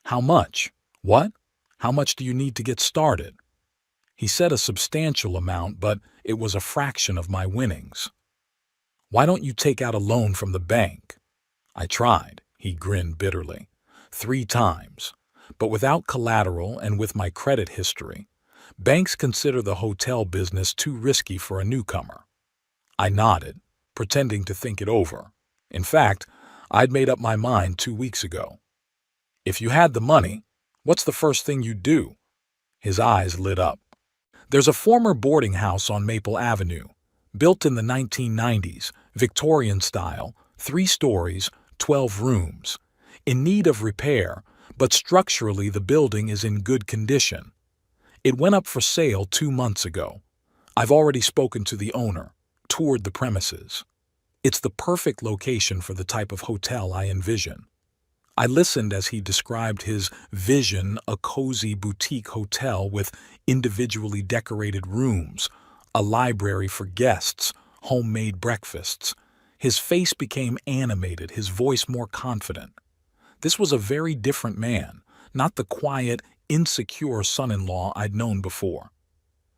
How much? What? How much do you need to get started? He said a substantial amount, but it was a fraction of my winnings. Why don't you take out a loan from the bank? I tried, he grinned bitterly. 3 times. But without collateral and with my credit history, banks consider the hotel business too risky for a newcomer. I nodded, pretending to think it over. In fact, I'd made up my mind 2 weeks ago. If you had the money, what's the first thing you'd do? His eyes lit up. There's a former boarding house on Maple Avenue, built in the 1990s, Victorian style, 3 stories, 12 rooms. In need of repair, but structurally the building is in good condition. It went up for sale 2 months ago. I've already spoken to the owner, toured the premises. It's the perfect location for the type of hotel I envision. I listened as he described his vision, a cozy boutique hotel with individually decorated rooms, a library for guests, homemade breakfasts. His face became animated, his voice more confident. This was a very different man, not the quiet, insecure son-in-law I'd known before.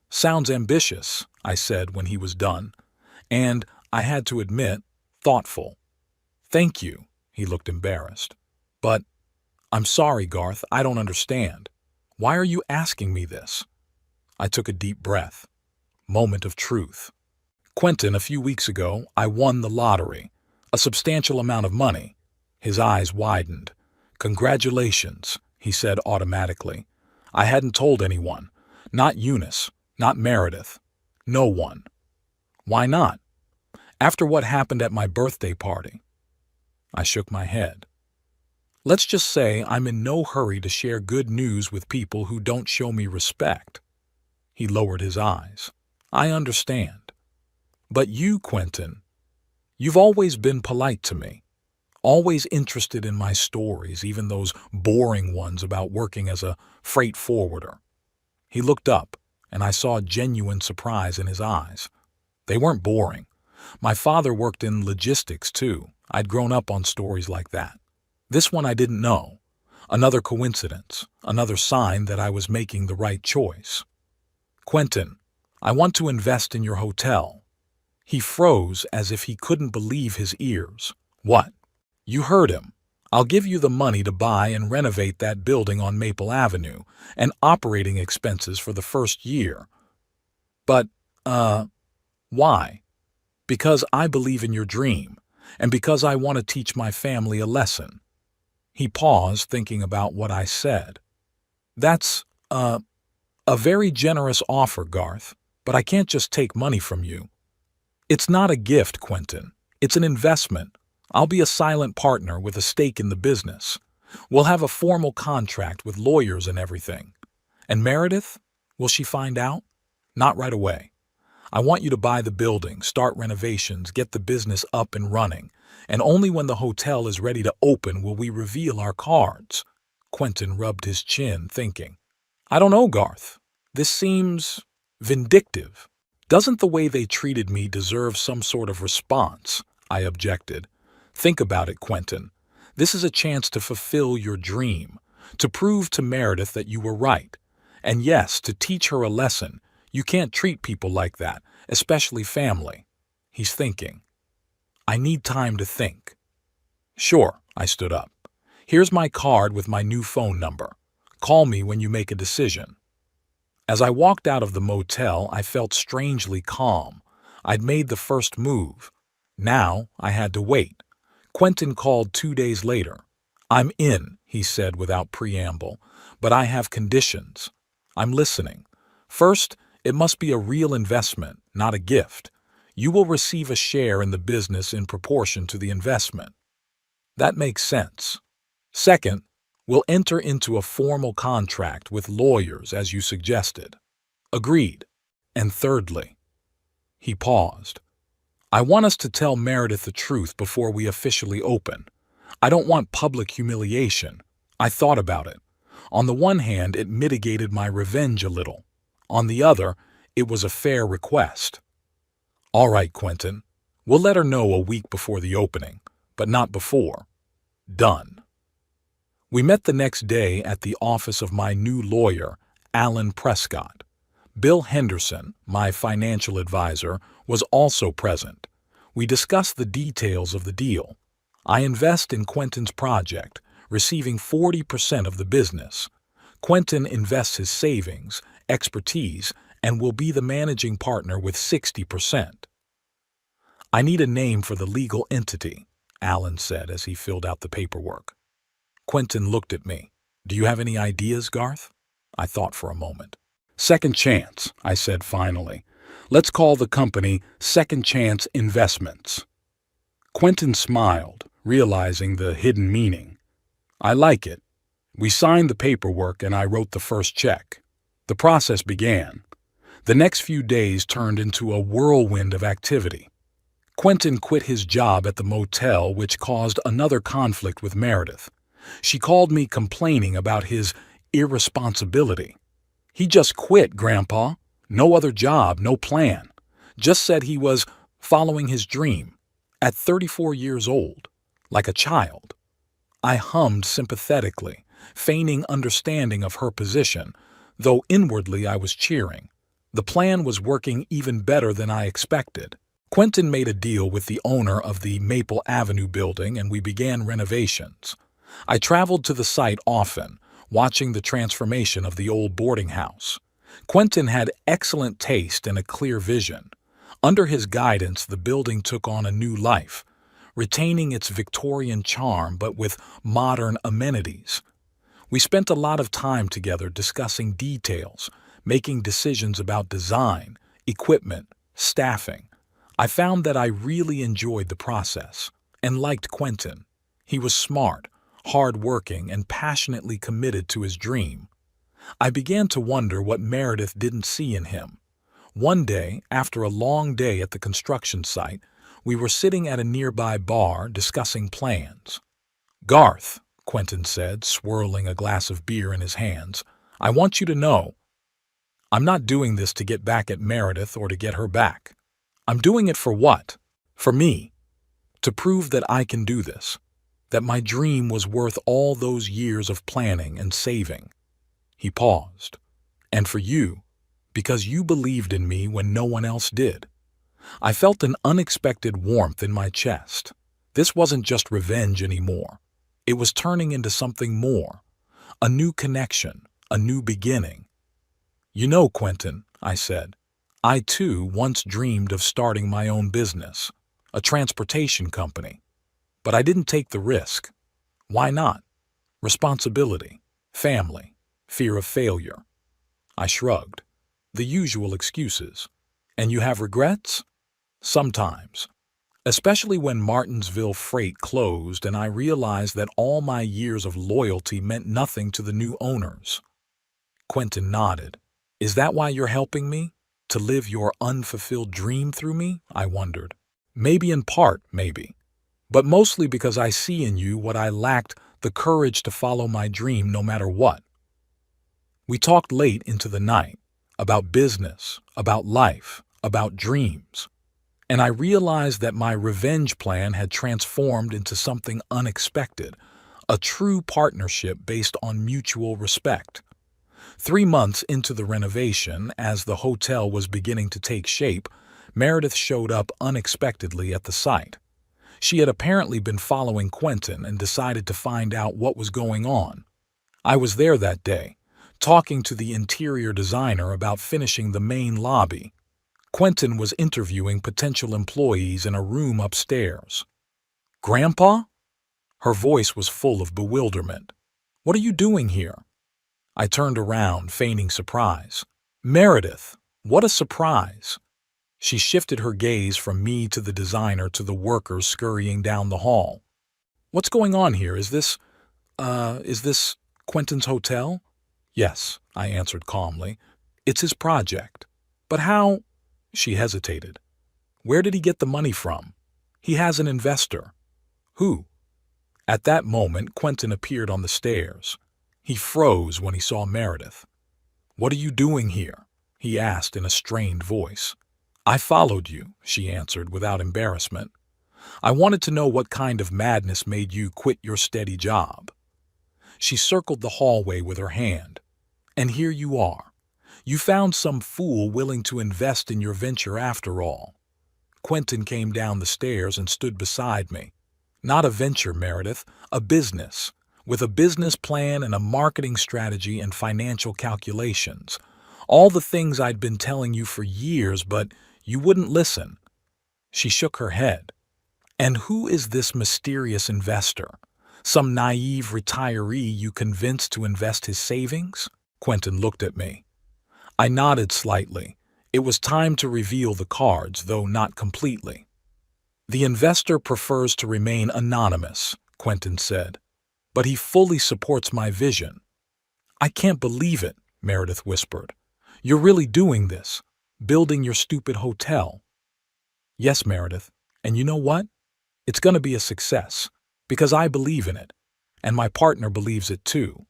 Sounds ambitious, I said when he was done, and, I had to admit, thoughtful. Thank you, he looked embarrassed. But, I'm sorry, Garth, I don't understand. Why are you asking me this? I took a deep breath. Moment of truth. Quentin, a few weeks ago, I won the lottery. A substantial amount of money. His eyes widened. Congratulations, he said automatically. I hadn't told anyone. Not Eunice. Not Meredith. No one. Why not? After what happened at my birthday party. I shook my head. Let's just say I'm in no hurry to share good news with people who don't show me respect. He lowered his eyes. I understand. But you, Quentin, you've always been polite to me. Always interested in my stories, even those boring ones about working as a freight forwarder. He looked up, and I saw genuine surprise in his eyes. They weren't boring. My father worked in logistics, too. I'd grown up on stories like that. This one I didn't know. Another coincidence, another sign that I was making the right choice. Quentin, I want to invest in your hotel. He froze as if he couldn't believe his ears. What? You heard him. I'll give you the money to buy and renovate that building on Maple Avenue and operating expenses for the first year. But, why? Because I believe in your dream, and because I want to teach my family a lesson. He paused, thinking about what I said. That's, a very generous offer, Garth, but I can't just take money from you. It's not a gift, Quentin. It's an investment. I'll be a silent partner with a stake in the business. We'll have a formal contract with lawyers and everything. And Meredith? Will she find out? Not right away. I want you to buy the building, start renovations, get the business up and running, and only when the hotel is ready to open will we reveal our cards. Quentin rubbed his chin, thinking. I don't know, Garth. This seems vindictive. Doesn't the way they treated me deserve some sort of response? I objected. Think about it, Quentin. This is a chance to fulfill your dream, to prove to Meredith that you were right. And yes, to teach her a lesson. You can't treat people like that, especially family. He's thinking. I need time to think. Sure, I stood up. Here's my card with my new phone number. Call me when you make a decision. As I walked out of the motel, I felt strangely calm. I'd made the first move. Now I had to wait. Quentin called 2 days later. I'm in, he said without preamble, but I have conditions. I'm listening. First, it must be a real investment, not a gift. You will receive a share in the business in proportion to the investment. That makes sense. Second, We'll enter into a formal contract with lawyers as you suggested. Agreed. And thirdly, he paused. I want us to tell Meredith the truth before we officially open. I don't want public humiliation. I thought about it. On the one hand, it mitigated my revenge a little. On the other, it was a fair request. All right, Quentin. We'll let her know a week before the opening, but not before. Done. We met the next day at the office of my new lawyer, Alan Prescott. Bill Henderson, my financial advisor, was also present. We discussed the details of the deal. I invest in Quentin's project, receiving 40% of the business. Quentin invests his savings, expertise, and will be the managing partner with 60%. I need a name for the legal entity, Alan said as he filled out the paperwork. Quentin looked at me. Do you have any ideas, Garth? I thought for a moment. Second Chance, I said finally. Let's call the company Second Chance Investments. Quentin smiled, realizing the hidden meaning. I like it. We signed the paperwork and I wrote the first check. The process began. The next few days turned into a whirlwind of activity. Quentin quit his job at the motel, which caused another conflict with Meredith. She called me complaining about his irresponsibility. He just quit, Grandpa. No other job, no plan. Just said he was following his dream. At 34 years old, like a child. I hummed sympathetically, feigning understanding of her position, though inwardly I was cheering. The plan was working even better than I expected. Quentin made a deal with the owner of the Maple Avenue building and we began renovations. I traveled to the site often, watching the transformation of the old boarding house. Quentin had excellent taste and a clear vision. Under his guidance, the building took on a new life, retaining its Victorian charm but with modern amenities. We spent a lot of time together discussing details, making decisions about design, equipment, staffing. I found that I really enjoyed the process and liked Quentin. He was smart, hard-working, and passionately committed to his dream. I began to wonder what Meredith didn't see in him. One day, after a long day at the construction site, we were sitting at a nearby bar discussing plans. Garth, Quentin said, swirling a glass of beer in his hands, I want you to know, I'm not doing this to get back at Meredith or to get her back. I'm doing it for what? For me. To prove that I can do this. That my dream was worth all those years of planning and saving. He paused. And for you, because you believed in me when no one else did. I felt an unexpected warmth in my chest. This wasn't just revenge anymore. It was turning into something more. A new connection, a new beginning. You know, Quentin, I said, I too once dreamed of starting my own business, a transportation company. But I didn't take the risk. Why not? Responsibility, family, fear of failure. I shrugged. The usual excuses. And you have regrets? Sometimes. Especially when Martinsville Freight closed and I realized that all my years of loyalty meant nothing to the new owners. Quentin nodded. Is that why you're helping me? To live your unfulfilled dream through me? I wondered. Maybe in part, maybe. But mostly because I see in you what I lacked the courage to follow my dream no matter what. We talked late into the night, about business, about life, about dreams. And I realized that my revenge plan had transformed into something unexpected, a true partnership based on mutual respect. 3 months into the renovation, as the hotel was beginning to take shape, Meredith showed up unexpectedly at the site. She had apparently been following Quentin and decided to find out what was going on. I was there that day, talking to the interior designer about finishing the main lobby. Quentin was interviewing potential employees in a room upstairs. Grandpa? Her voice was full of bewilderment. What are you doing here? I turned around, feigning surprise. Meredith, what a surprise! She shifted her gaze from me to the designer to the workers scurrying down the hall. What's going on here? Is this Is this Quentin's hotel?" "Yes," I answered calmly. "It's his project." "But how—" She hesitated. "Where did he get the money from?" "He has an investor." "Who?" At that moment, Quentin appeared on the stairs. He froze when he saw Meredith. "What are you doing here?" he asked in a strained voice. "I followed you," she answered without embarrassment. "I wanted to know what kind of madness made you quit your steady job." She circled the hallway with her hand. "And here you are. You found some fool willing to invest in your venture after all." Quentin came down the stairs and stood beside me. "Not a venture, Meredith, a business, with a business plan and a marketing strategy and financial calculations. All the things I'd been telling you for years, but you wouldn't listen." She shook her head. "And who is this mysterious investor? Some naive retiree you convinced to invest his savings?" Quentin looked at me. I nodded slightly. It was time to reveal the cards, though not completely. "The investor prefers to remain anonymous," Quentin said, "but he fully supports my vision." "I can't believe it," Meredith whispered. "You're really doing this, building your stupid hotel." "Yes, Meredith, and you know what? It's going to be a success, because I believe in it, and my partner believes it too."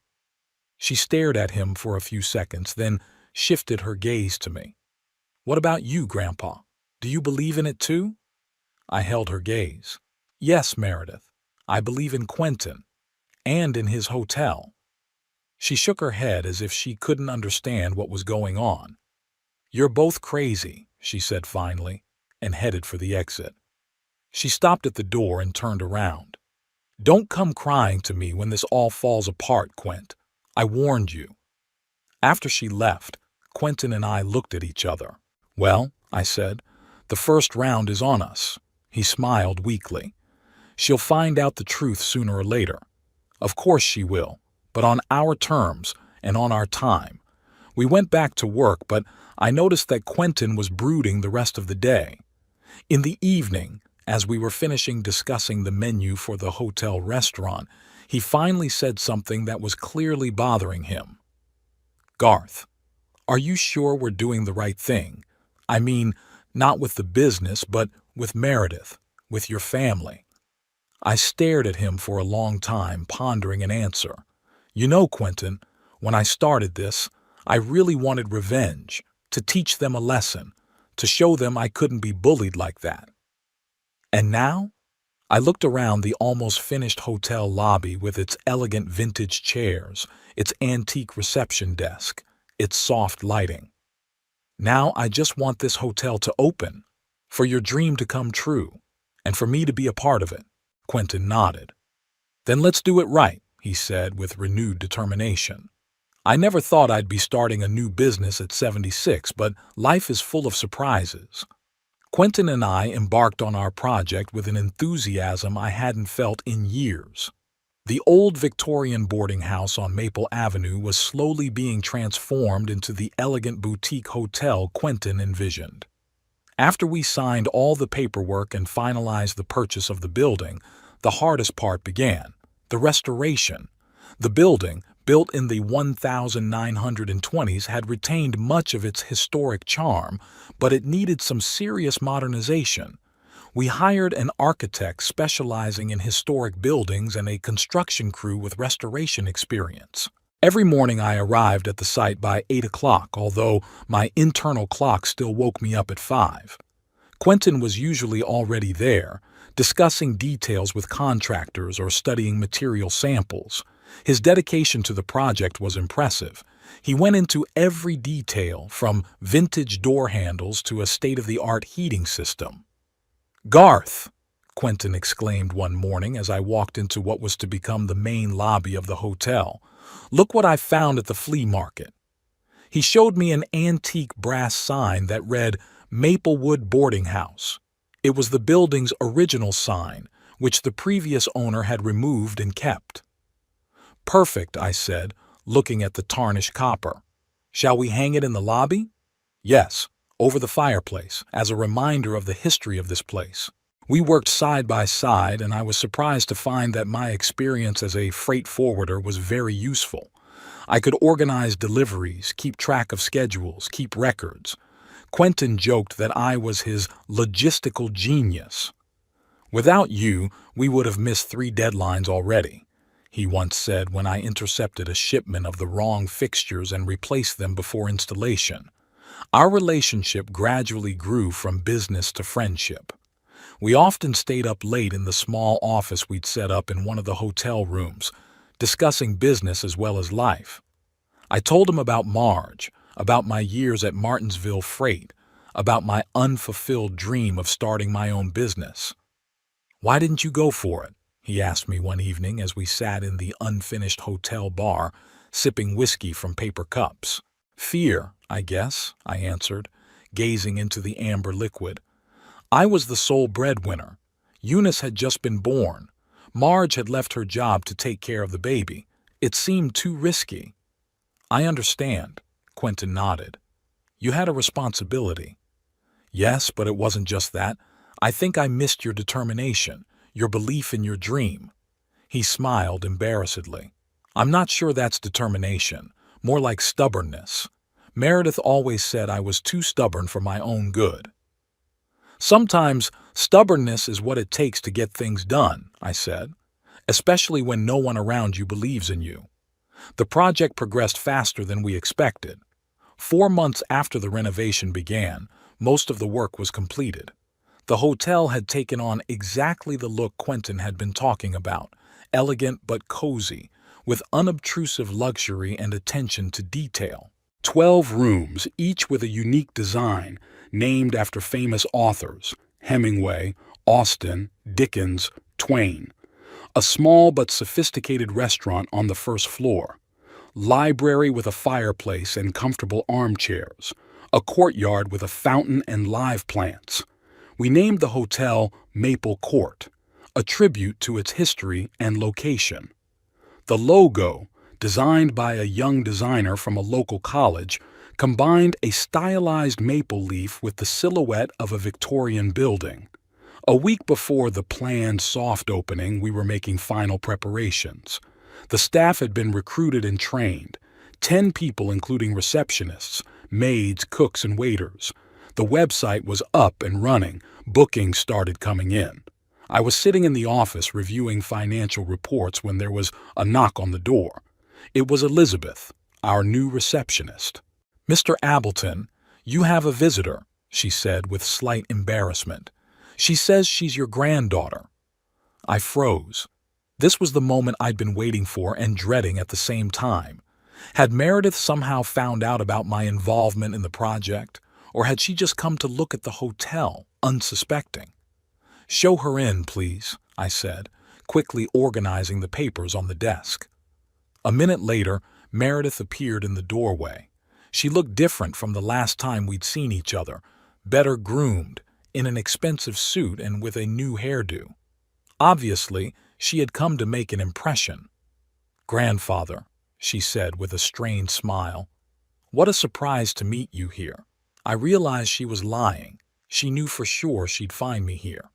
She stared at him for a few seconds, then shifted her gaze to me. "What about you, Grandpa? Do you believe in it too?" I held her gaze. "Yes, Meredith, I believe in Quentin, and in his hotel." She shook her head as if she couldn't understand what was going on. "You're both crazy," she said finally, and headed for the exit. She stopped at the door and turned around. "Don't come crying to me when this all falls apart, Quent. I warned you." After she left, Quentin and I looked at each other. "Well," I said, "the first round is on us." He smiled weakly. "She'll find out the truth sooner or later." "Of course she will, but on our terms and on our time." We went back to work, but I noticed that Quentin was brooding the rest of the day. In the evening, as we were finishing discussing the menu for the hotel restaurant, he finally said something that was clearly bothering him. "Garth, are you sure we're doing the right thing? I mean, not with the business, but with Meredith, with your family." I stared at him for a long time, pondering an answer. "You know, Quentin, when I started this, I really wanted revenge, to teach them a lesson, to show them I couldn't be bullied like that. And now?" I looked around the almost finished hotel lobby with its elegant vintage chairs, its antique reception desk, its soft lighting. "Now I just want this hotel to open, for your dream to come true, and for me to be a part of it." Quentin nodded. "Then let's do it right," he said with renewed determination. "I never thought I'd be starting a new business at 76, but life is full of surprises." Quentin and I embarked on our project with an enthusiasm I hadn't felt in years. The old Victorian boarding house on Maple Avenue was slowly being transformed into the elegant boutique hotel Quentin envisioned. After we signed all the paperwork and finalized the purchase of the building, the hardest part began: the restoration. The building, built in the 1920s, had retained much of its historic charm, but it needed some serious modernization. We hired an architect specializing in historic buildings and a construction crew with restoration experience. Every morning I arrived at the site by 8 o'clock, although my internal clock still woke me up at 5. Quentin was usually already there, discussing details with contractors or studying material samples. His dedication to the project was impressive. He went into every detail, from vintage door handles to a state-of-the-art heating system. "Garth!" Quentin exclaimed one morning as I walked into what was to become the main lobby of the hotel. "Look what I found at the flea market." He showed me an antique brass sign that read Maplewood Boarding House. It was the building's original sign, which the previous owner had removed and kept. "Perfect," I said, looking at the tarnished copper. "Shall we hang it in the lobby?" "Yes, over the fireplace, as a reminder of the history of this place." We worked side by side, and I was surprised to find that my experience as a freight forwarder was very useful. I could organize deliveries, keep track of schedules, keep records. Quentin joked that I was his logistical genius. "Without you, we would have missed 3 deadlines already," he once said when I intercepted a shipment of the wrong fixtures and replaced them before installation. Our relationship gradually grew from business to friendship. We often stayed up late in the small office we'd set up in one of the hotel rooms, discussing business as well as life. I told him about Marge, about my years at Martinsville Freight, about my unfulfilled dream of starting my own business. "Why didn't you go for it?" he asked me one evening as we sat in the unfinished hotel bar, sipping whiskey from paper cups. "Fear, I guess," I answered, gazing into the amber liquid. I was the sole breadwinner. Eunice had just been born. Marge had left her job to take care of the baby. It seemed too risky. "I understand," Quentin nodded. "You had a responsibility." "Yes, but it wasn't just that. I think I missed your determination, your belief in your dream." He smiled embarrassedly. "I'm not sure that's determination, more like stubbornness. Meredith always said I was too stubborn for my own good." "Sometimes stubbornness is what it takes to get things done," I said, "especially when no one around you believes in you." The project progressed faster than we expected. 4 months after the renovation began, most of the work was completed. The hotel had taken on exactly the look Quentin had been talking about, elegant but cozy, with unobtrusive luxury and attention to detail. 12 rooms, each with a unique design, named after famous authors: Hemingway, Austen, Dickens, Twain. A small but sophisticated restaurant on the first floor. Library with a fireplace and comfortable armchairs. A courtyard with a fountain and live plants. We named the hotel Maple Court, a tribute to its history and location. The logo, designed by a young designer from a local college, combined a stylized maple leaf with the silhouette of a Victorian building. A week before the planned soft opening, we were making final preparations. The staff had been recruited and trained. 10 people, including receptionists, maids, cooks, and waiters. The website was up and running. Bookings started coming in. I was sitting in the office reviewing financial reports when there was a knock on the door. It was Elizabeth, our new receptionist. "Mr. Appleton, you have a visitor," she said with slight embarrassment. "She says she's your granddaughter." I froze. This was the moment I'd been waiting for and dreading at the same time. Had Meredith somehow found out about my involvement in the project, or had she just come to look at the hotel, unsuspecting? "Show her in, please," I said, quickly organizing the papers on the desk. A minute later, Meredith appeared in the doorway. She looked different from the last time we'd seen each other, better groomed, in an expensive suit and with a new hairdo. Obviously, she had come to make an impression. "Grandfather," she said with a strained smile, "what a surprise to meet you here." I realized she was lying. She knew for sure she'd find me here.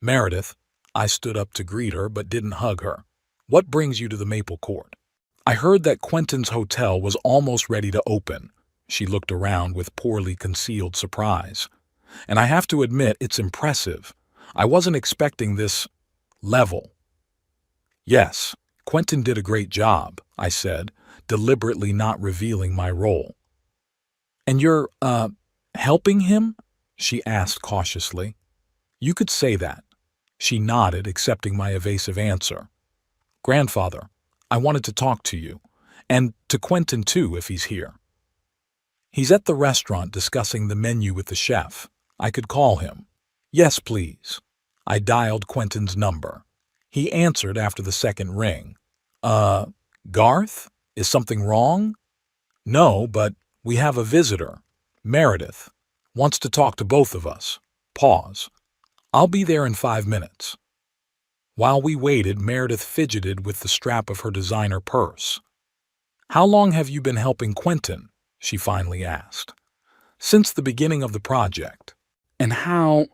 "Meredith," I stood up to greet her but didn't hug her. "What brings you to the Maple Court?" "I heard that Quentin's hotel was almost ready to open." She looked around with poorly concealed surprise. "And I have to admit, it's impressive. I wasn't expecting this level." "Yes, Quentin did a great job," I said, deliberately not revealing my role. "And you're, helping him?" she asked cautiously. "You could say that." She nodded, accepting my evasive answer. "Grandfather, I wanted to talk to you. And to Quentin too, if he's here." "He's at the restaurant discussing the menu with the chef. I could call him." "Yes, please." I dialed Quentin's number. He answered after the second ring. Garth? Is something wrong?" "No, but we have a visitor. Meredith. Wants to talk to both of us." Pause. "I'll be there in 5 minutes." While we waited, Meredith fidgeted with the strap of her designer purse. "How long have you been helping Quentin?" she finally asked. "Since the beginning of the project." "And how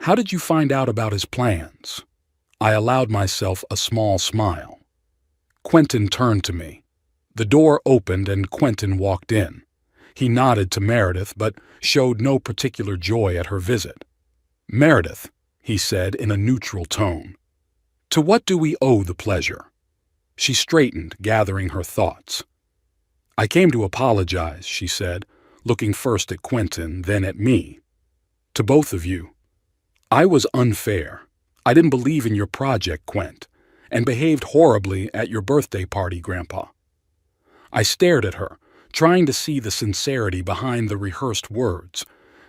How did you find out about his plans? I allowed myself a small smile. Quentin turned to me. The door opened and Quentin walked in. He nodded to Meredith, but showed no particular joy at her visit. "Meredith," he said in a neutral tone, "to what do we owe the pleasure?" She straightened, gathering her thoughts. "I came to apologize," she said, looking first at Quentin, then at me. "To both of you. I was unfair. I didn't believe in your project, Quent, and behaved horribly at your birthday party, Grandpa." I stared at her, trying to see the sincerity behind the rehearsed words.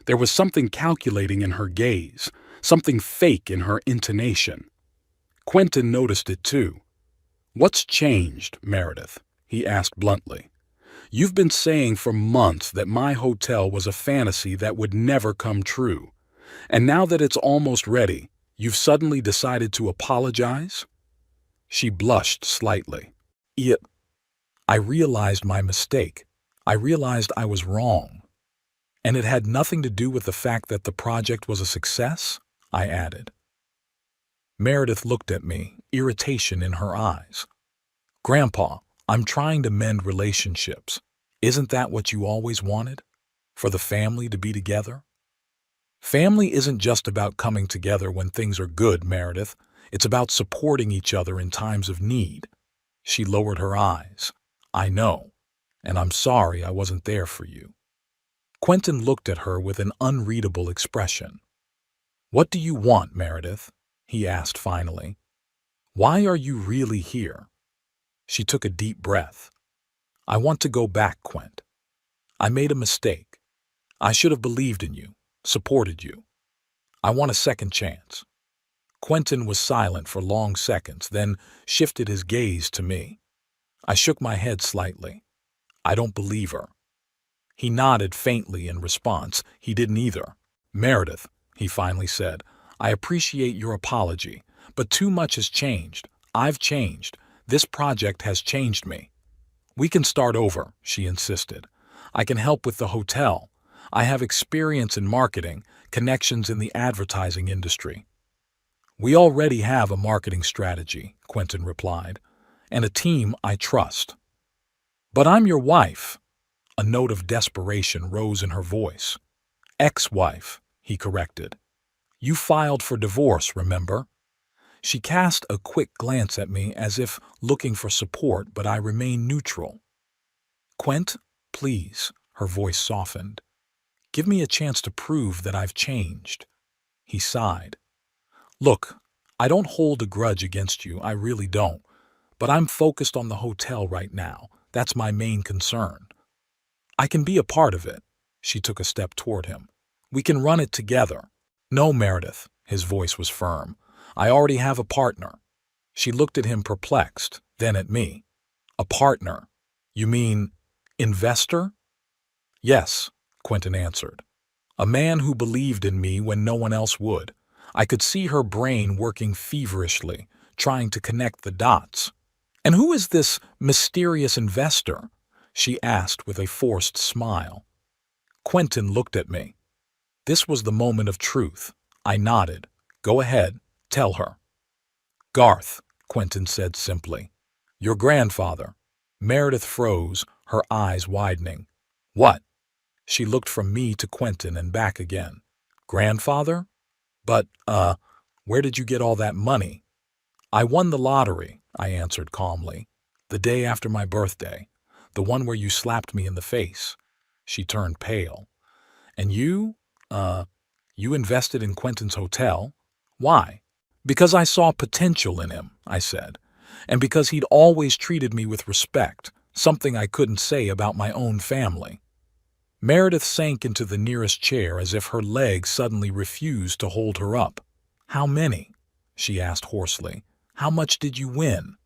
There was something calculating in her gaze, something fake in her intonation. Quentin noticed it too. "What's changed, Meredith?" he asked bluntly. "You've been saying for months that my hotel was a fantasy that would never come true. And now that it's almost ready, you've suddenly decided to apologize?" She blushed slightly. I realized my mistake. I realized I was wrong. "And it had nothing to do with the fact that the project was a success?" I added. Meredith looked at me, irritation in her eyes. "Grandpa, I'm trying to mend relationships. Isn't that what you always wanted? For the family to be together?" "Family isn't just about coming together when things are good, Meredith. It's about supporting each other in times of need." She lowered her eyes. "I know, and I'm sorry I wasn't there for you." Quentin looked at her with an unreadable expression. "What do you want, Meredith?" he asked finally. "Why are you really here?" She took a deep breath. "I want to go back, Quent. I made a mistake. I should have believed in you, supported you. I want a second chance." Quentin was silent for long seconds, then shifted his gaze to me. I shook my head slightly. "I don't believe her." He nodded faintly in response. He didn't either. "Meredith," he finally said, "I appreciate your apology, but too much has changed. I've changed. This project has changed me." "We can start over," she insisted. "I can help with the hotel. I have experience in marketing, connections in the advertising industry." "We already have a marketing strategy," Quentin replied, "and a team I trust." "But I'm your wife." A note of desperation rose in her voice. "Ex-wife," he corrected. "You filed for divorce, remember?" She cast a quick glance at me as if looking for support, but I remained neutral. "Quent, please," her voice softened. "Give me a chance to prove that I've changed." He sighed. "Look, I don't hold a grudge against you, I really don't. But I'm focused on the hotel right now. That's my main concern. I can be a part of it." She took a step toward him. "We can run it together." "No, Meredith," his voice was firm. "I already have a partner." She looked at him perplexed, then at me. "A partner? You mean investor?" "Yes," Quentin answered. "A man who believed in me when no one else would." I could see her brain working feverishly, trying to connect the dots. "And who is this mysterious investor?" she asked with a forced smile. Quentin looked at me. This was the moment of truth. I nodded. "Go ahead, tell her." "Garth," Quentin said simply. "Your grandfather." Meredith froze, her eyes widening. "What?" She looked from me to Quentin and back again. "Grandfather? But, where did you get all that money?" "I won the lottery," I answered calmly. "The day after my birthday. The one where you slapped me in the face." She turned pale. "And you invested in Quentin's hotel? Why?" "Because I saw potential in him," I said. "And because he'd always treated me with respect, something I couldn't say about my own family." Meredith sank into the nearest chair as if her legs suddenly refused to hold her up. "How many?" she asked hoarsely. "How much did you win?"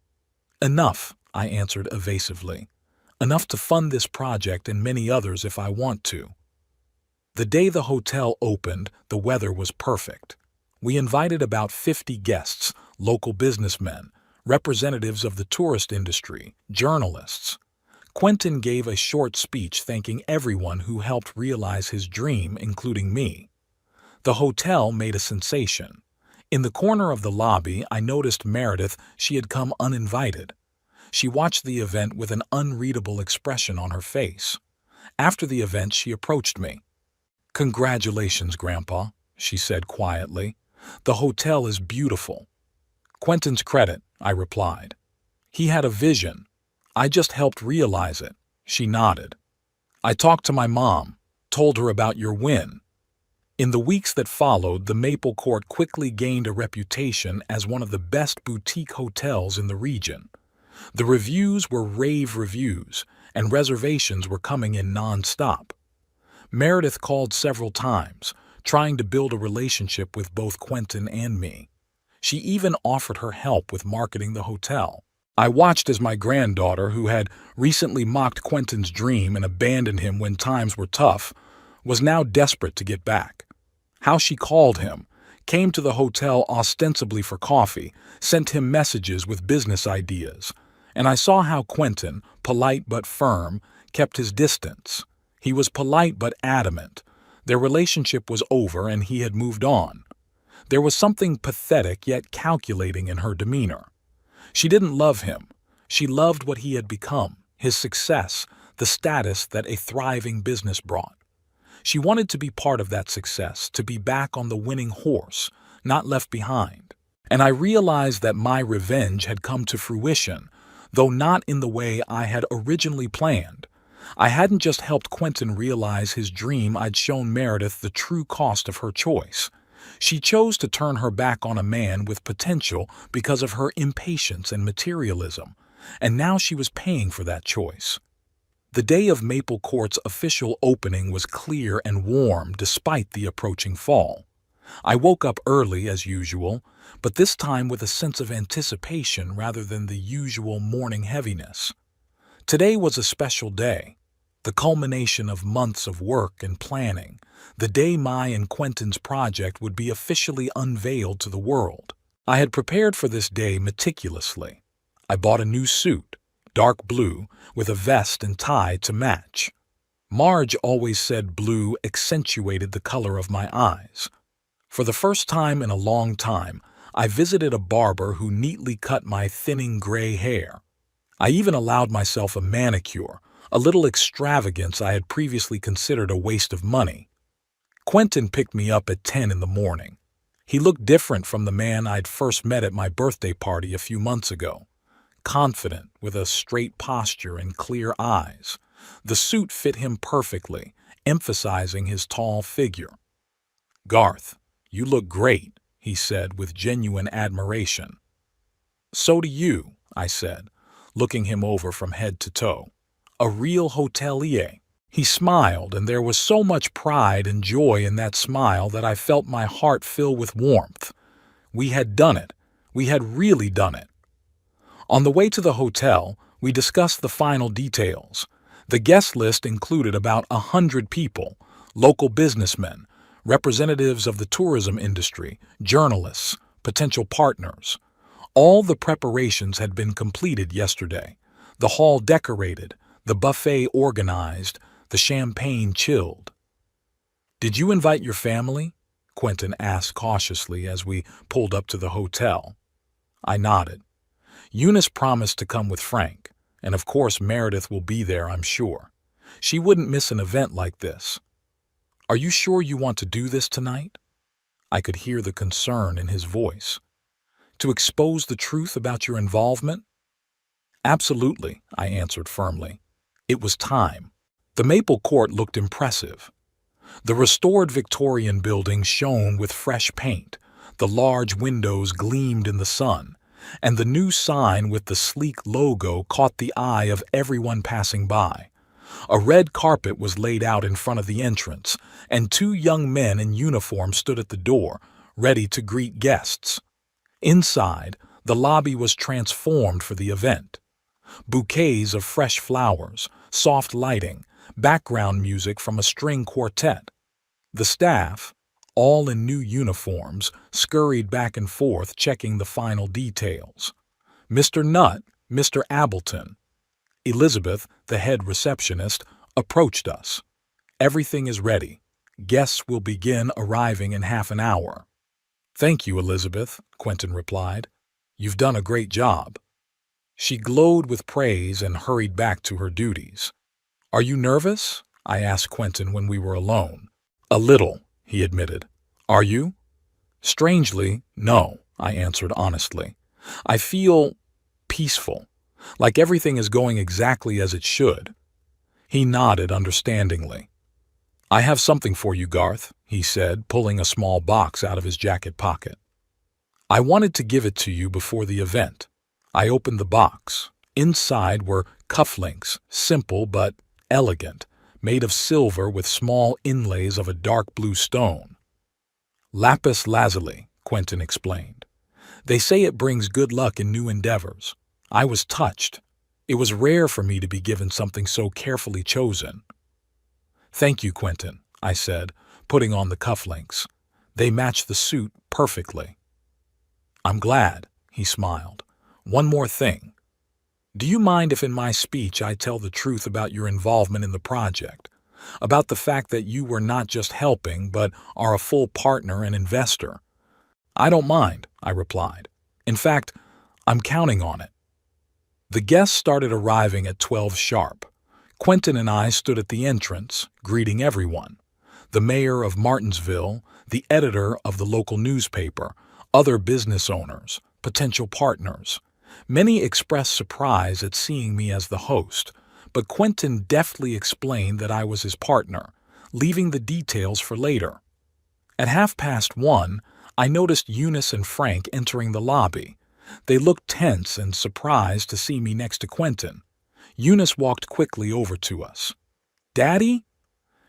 "Enough," I answered evasively. "Enough to fund this project and many others if I want to." The day the hotel opened, the weather was perfect. We invited about 50 guests, local businessmen, representatives of the tourist industry, journalists. Quentin gave a short speech thanking everyone who helped realize his dream, including me. The hotel made a sensation. In the corner of the lobby, I noticed Meredith. She had come uninvited. She watched the event with an unreadable expression on her face. After the event, she approached me. "Congratulations, Grandpa," she said quietly. "The hotel is beautiful." "Quentin's credit," I replied. "He had a vision. I just helped realize it." She nodded. "I talked to my mom, told her about your win." In the weeks that followed, the Maple Court quickly gained a reputation as one of the best boutique hotels in the region. The reviews were rave reviews, and reservations were coming in non-stop. Meredith called several times, trying to build a relationship with both Quentin and me. She even offered her help with marketing the hotel. I watched as my granddaughter, who had recently mocked Quentin's dream and abandoned him when times were tough, was now desperate to get back. How she called him, came to the hotel ostensibly for coffee, sent him messages with business ideas, and I saw how Quentin, polite but firm, kept his distance. He was polite but adamant. Their relationship was over and he had moved on. There was something pathetic yet calculating in her demeanor. She didn't love him. She loved what he had become, his success, the status that a thriving business brought. She wanted to be part of that success, to be back on the winning horse, not left behind. And I realized that my revenge had come to fruition, though not in the way I had originally planned. I hadn't just helped Quentin realize his dream, I'd shown Meredith the true cost of her choice. She chose to turn her back on a man with potential because of her impatience and materialism, and now she was paying for that choice. The day of Maple Court's official opening was clear and warm despite the approaching fall. I woke up early as usual, but this time with a sense of anticipation rather than the usual morning heaviness. Today was a special day, the culmination of months of work and planning, the day my and Quentin's project would be officially unveiled to the world. I had prepared for this day meticulously. I bought a new suit, dark blue, with a vest and tie to match. Marge always said blue accentuated the color of my eyes. For the first time in a long time, I visited a barber who neatly cut my thinning gray hair. I even allowed myself a manicure, a little extravagance I had previously considered a waste of money. Quentin picked me up at 10 in the morning. He looked different from the man I'd first met at my birthday party a few months ago. Confident, with a straight posture and clear eyes. The suit fit him perfectly, emphasizing his tall figure. "Garth, you look great," he said with genuine admiration. "So do you," I said, looking him over from head to toe. "A real hotelier." He smiled, and there was so much pride and joy in that smile that I felt my heart fill with warmth. We had done it. We had really done it. On the way to the hotel, we discussed the final details. The guest list included about 100 people, local businessmen, representatives of the tourism industry, journalists, potential partners. All the preparations had been completed yesterday. The hall decorated, the buffet organized, the champagne chilled. "Did you invite your family?" Quentin asked cautiously as we pulled up to the hotel. I nodded. Eunice promised to come with Frank, and of course Meredith will be there, I'm sure. She wouldn't miss an event like this. "Are you sure you want to do this tonight?" I could hear the concern in his voice. "To expose the truth about your involvement?" "Absolutely," I answered firmly. It was time. The Maple Court looked impressive. The restored Victorian building shone with fresh paint, the large windows gleamed in the sun, and the new sign with the sleek logo caught the eye of everyone passing by. A red carpet was laid out in front of the entrance, and 2 young men in uniform stood at the door, ready to greet guests. Inside, the lobby was transformed for the event. Bouquets of fresh flowers, soft lighting, background music from a string quartet. The staff, all in new uniforms, scurried back and forth checking the final details. Mr. Nutt, Mr. Appleton, Elizabeth, the head receptionist, approached us. "Everything is ready. Guests will begin arriving in half an hour. Thank you, Elizabeth, Quentin replied. You've done a great job. She glowed with praise and hurried back to her duties. Are you nervous? I asked Quentin when we were alone. A little, he admitted. Are you? Strangely, no, I answered honestly. I feel peaceful, like everything is going exactly as it should. He nodded understandingly. I have something for you, Garth, he said, pulling a small box out of his jacket pocket. I wanted to give it to you before the event. I opened the box. Inside were cufflinks, simple but elegant, made of silver with small inlays of a dark blue stone. Lapis lazuli, Quentin explained. They say it brings good luck in new endeavors. I was touched. It was rare for me to be given something so carefully chosen. Thank you, Quentin, I said, putting on the cufflinks. They match the suit perfectly. I'm glad, he smiled. One more thing. Do you mind if in my speech I tell the truth about your involvement in the project? About the fact that you were not just helping, but are a full partner and investor? I don't mind, I replied. In fact, I'm counting on it. The guests started arriving at 12 sharp. Quentin and I stood at the entrance, greeting everyone. The mayor of Martinsville, the editor of the local newspaper, other business owners, potential partners. Many expressed surprise at seeing me as the host, but Quentin deftly explained that I was his partner, leaving the details for later. At 1:30, I noticed Eunice and Frank entering the lobby. They looked tense and surprised to see me next to Quentin. Eunice walked quickly over to us. Daddy?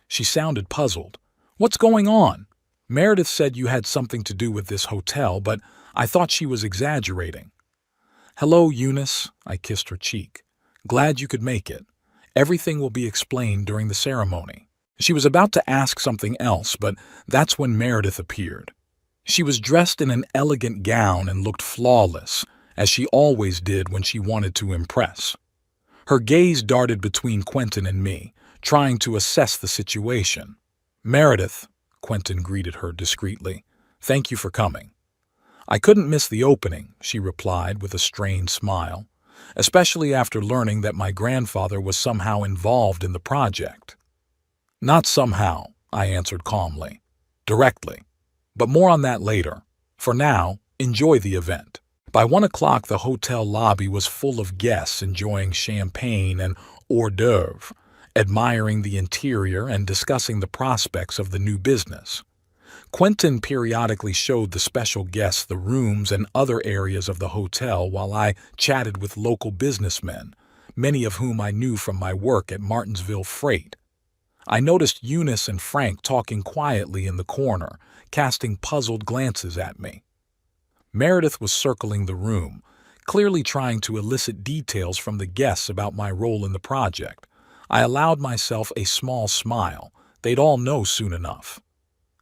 She sounded puzzled. What's going on? Meredith said you had something to do with this hotel, but I thought she was exaggerating. Hello, Eunice, I kissed her cheek. Glad you could make it. Everything will be explained during the ceremony. She was about to ask something else, but that's when Meredith appeared. She was dressed in an elegant gown and looked flawless, as she always did when she wanted to impress. Her gaze darted between Quentin and me, trying to assess the situation. Meredith, Quentin greeted her discreetly. Thank you for coming. I couldn't miss the opening, she replied with a strained smile, especially after learning that my grandfather was somehow involved in the project. Not somehow, I answered calmly. Directly. But more on that later. For now, enjoy the event. By 1 o'clock, the hotel lobby was full of guests enjoying champagne and hors d'oeuvre, admiring the interior and discussing the prospects of the new business. Quentin periodically showed the special guests the rooms and other areas of the hotel while I chatted with local businessmen, many of whom I knew from my work at Martinsville Freight. I noticed Eunice and Frank talking quietly in the corner, casting puzzled glances at me. Meredith was circling the room, clearly trying to elicit details from the guests about my role in the project. I allowed myself a small smile. They'd all know soon enough.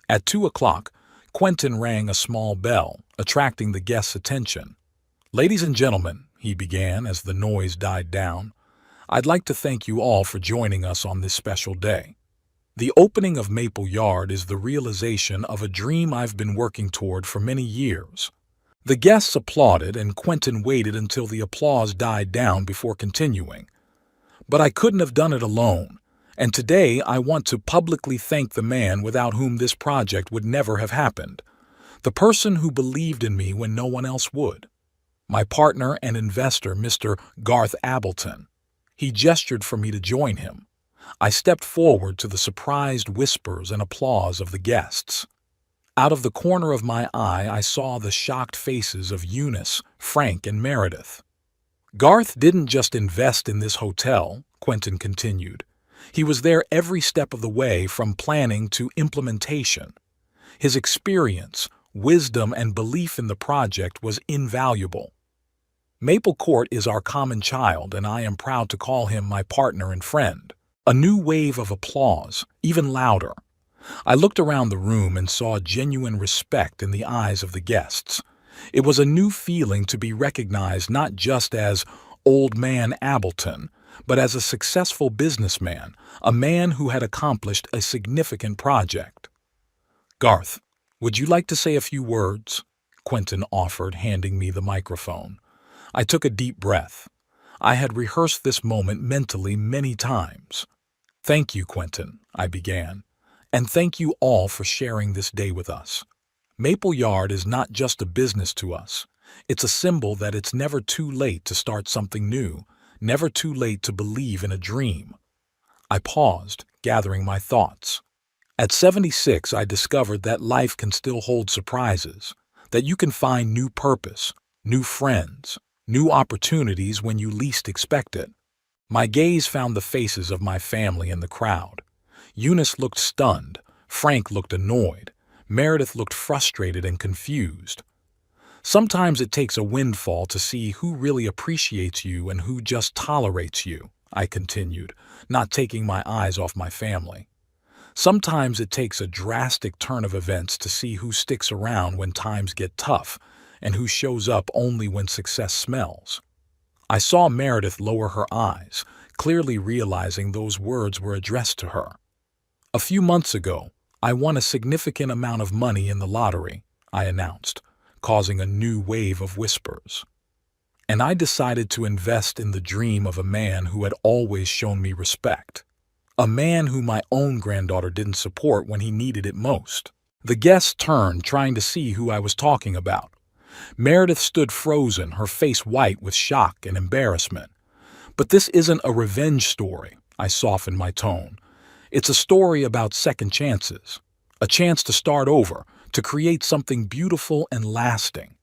At 2 o'clock, Quentin rang a small bell, attracting the guests' attention. Ladies and gentlemen, he began as the noise died down, I'd like to thank you all for joining us on this special day. The opening of Maple Yard is the realization of a dream I've been working toward for many years. The guests applauded, and Quentin waited until the applause died down before continuing. But I couldn't have done it alone, and today I want to publicly thank the man without whom this project would never have happened, the person who believed in me when no one else would. My partner and investor, Mr. Garth Appleton. He gestured for me to join him. I stepped forward to the surprised whispers and applause of the guests. Out of the corner of my eye, I saw the shocked faces of Eunice, Frank, and Meredith. Garth didn't just invest in this hotel, Quentin continued. He was there every step of the way, from planning to implementation. His experience, wisdom, and belief in the project was invaluable. Maple Court is our common child, and I am proud to call him my partner and friend. A new wave of applause, even louder. I looked around the room and saw genuine respect in the eyes of the guests. It was a new feeling to be recognized not just as Old Man Appleton, but as a successful businessman, a man who had accomplished a significant project. "Garth, would you like to say a few words?" Quentin offered, handing me the microphone. I took a deep breath. I had rehearsed this moment mentally many times. "Thank you, Quentin," I began, "and thank you all for sharing this day with us. Maple Yard is not just a business to us. It's a symbol that it's never too late to start something new, never too late to believe in a dream." I paused, gathering my thoughts. At 76, I discovered that life can still hold surprises, that you can find new purpose, new friends, new opportunities when you least expect it. My gaze found the faces of my family in the crowd. Eunice looked stunned, Frank looked annoyed, Meredith looked frustrated and confused. Sometimes it takes a windfall to see who really appreciates you and who just tolerates you, I continued, not taking my eyes off my family. Sometimes it takes a drastic turn of events to see who sticks around when times get tough and who shows up only when success smells. I saw Meredith lower her eyes, clearly realizing those words were addressed to her. "A few months ago, I won a significant amount of money in the lottery," I announced, causing a new wave of whispers. "And I decided to invest in the dream of a man who had always shown me respect. A man who my own granddaughter didn't support when he needed it most." The guests turned, trying to see who I was talking about. Meredith stood frozen, her face white with shock and embarrassment. "But this isn't a revenge story," I softened my tone. "It's a story about second chances, a chance to start over, to create something beautiful and lasting.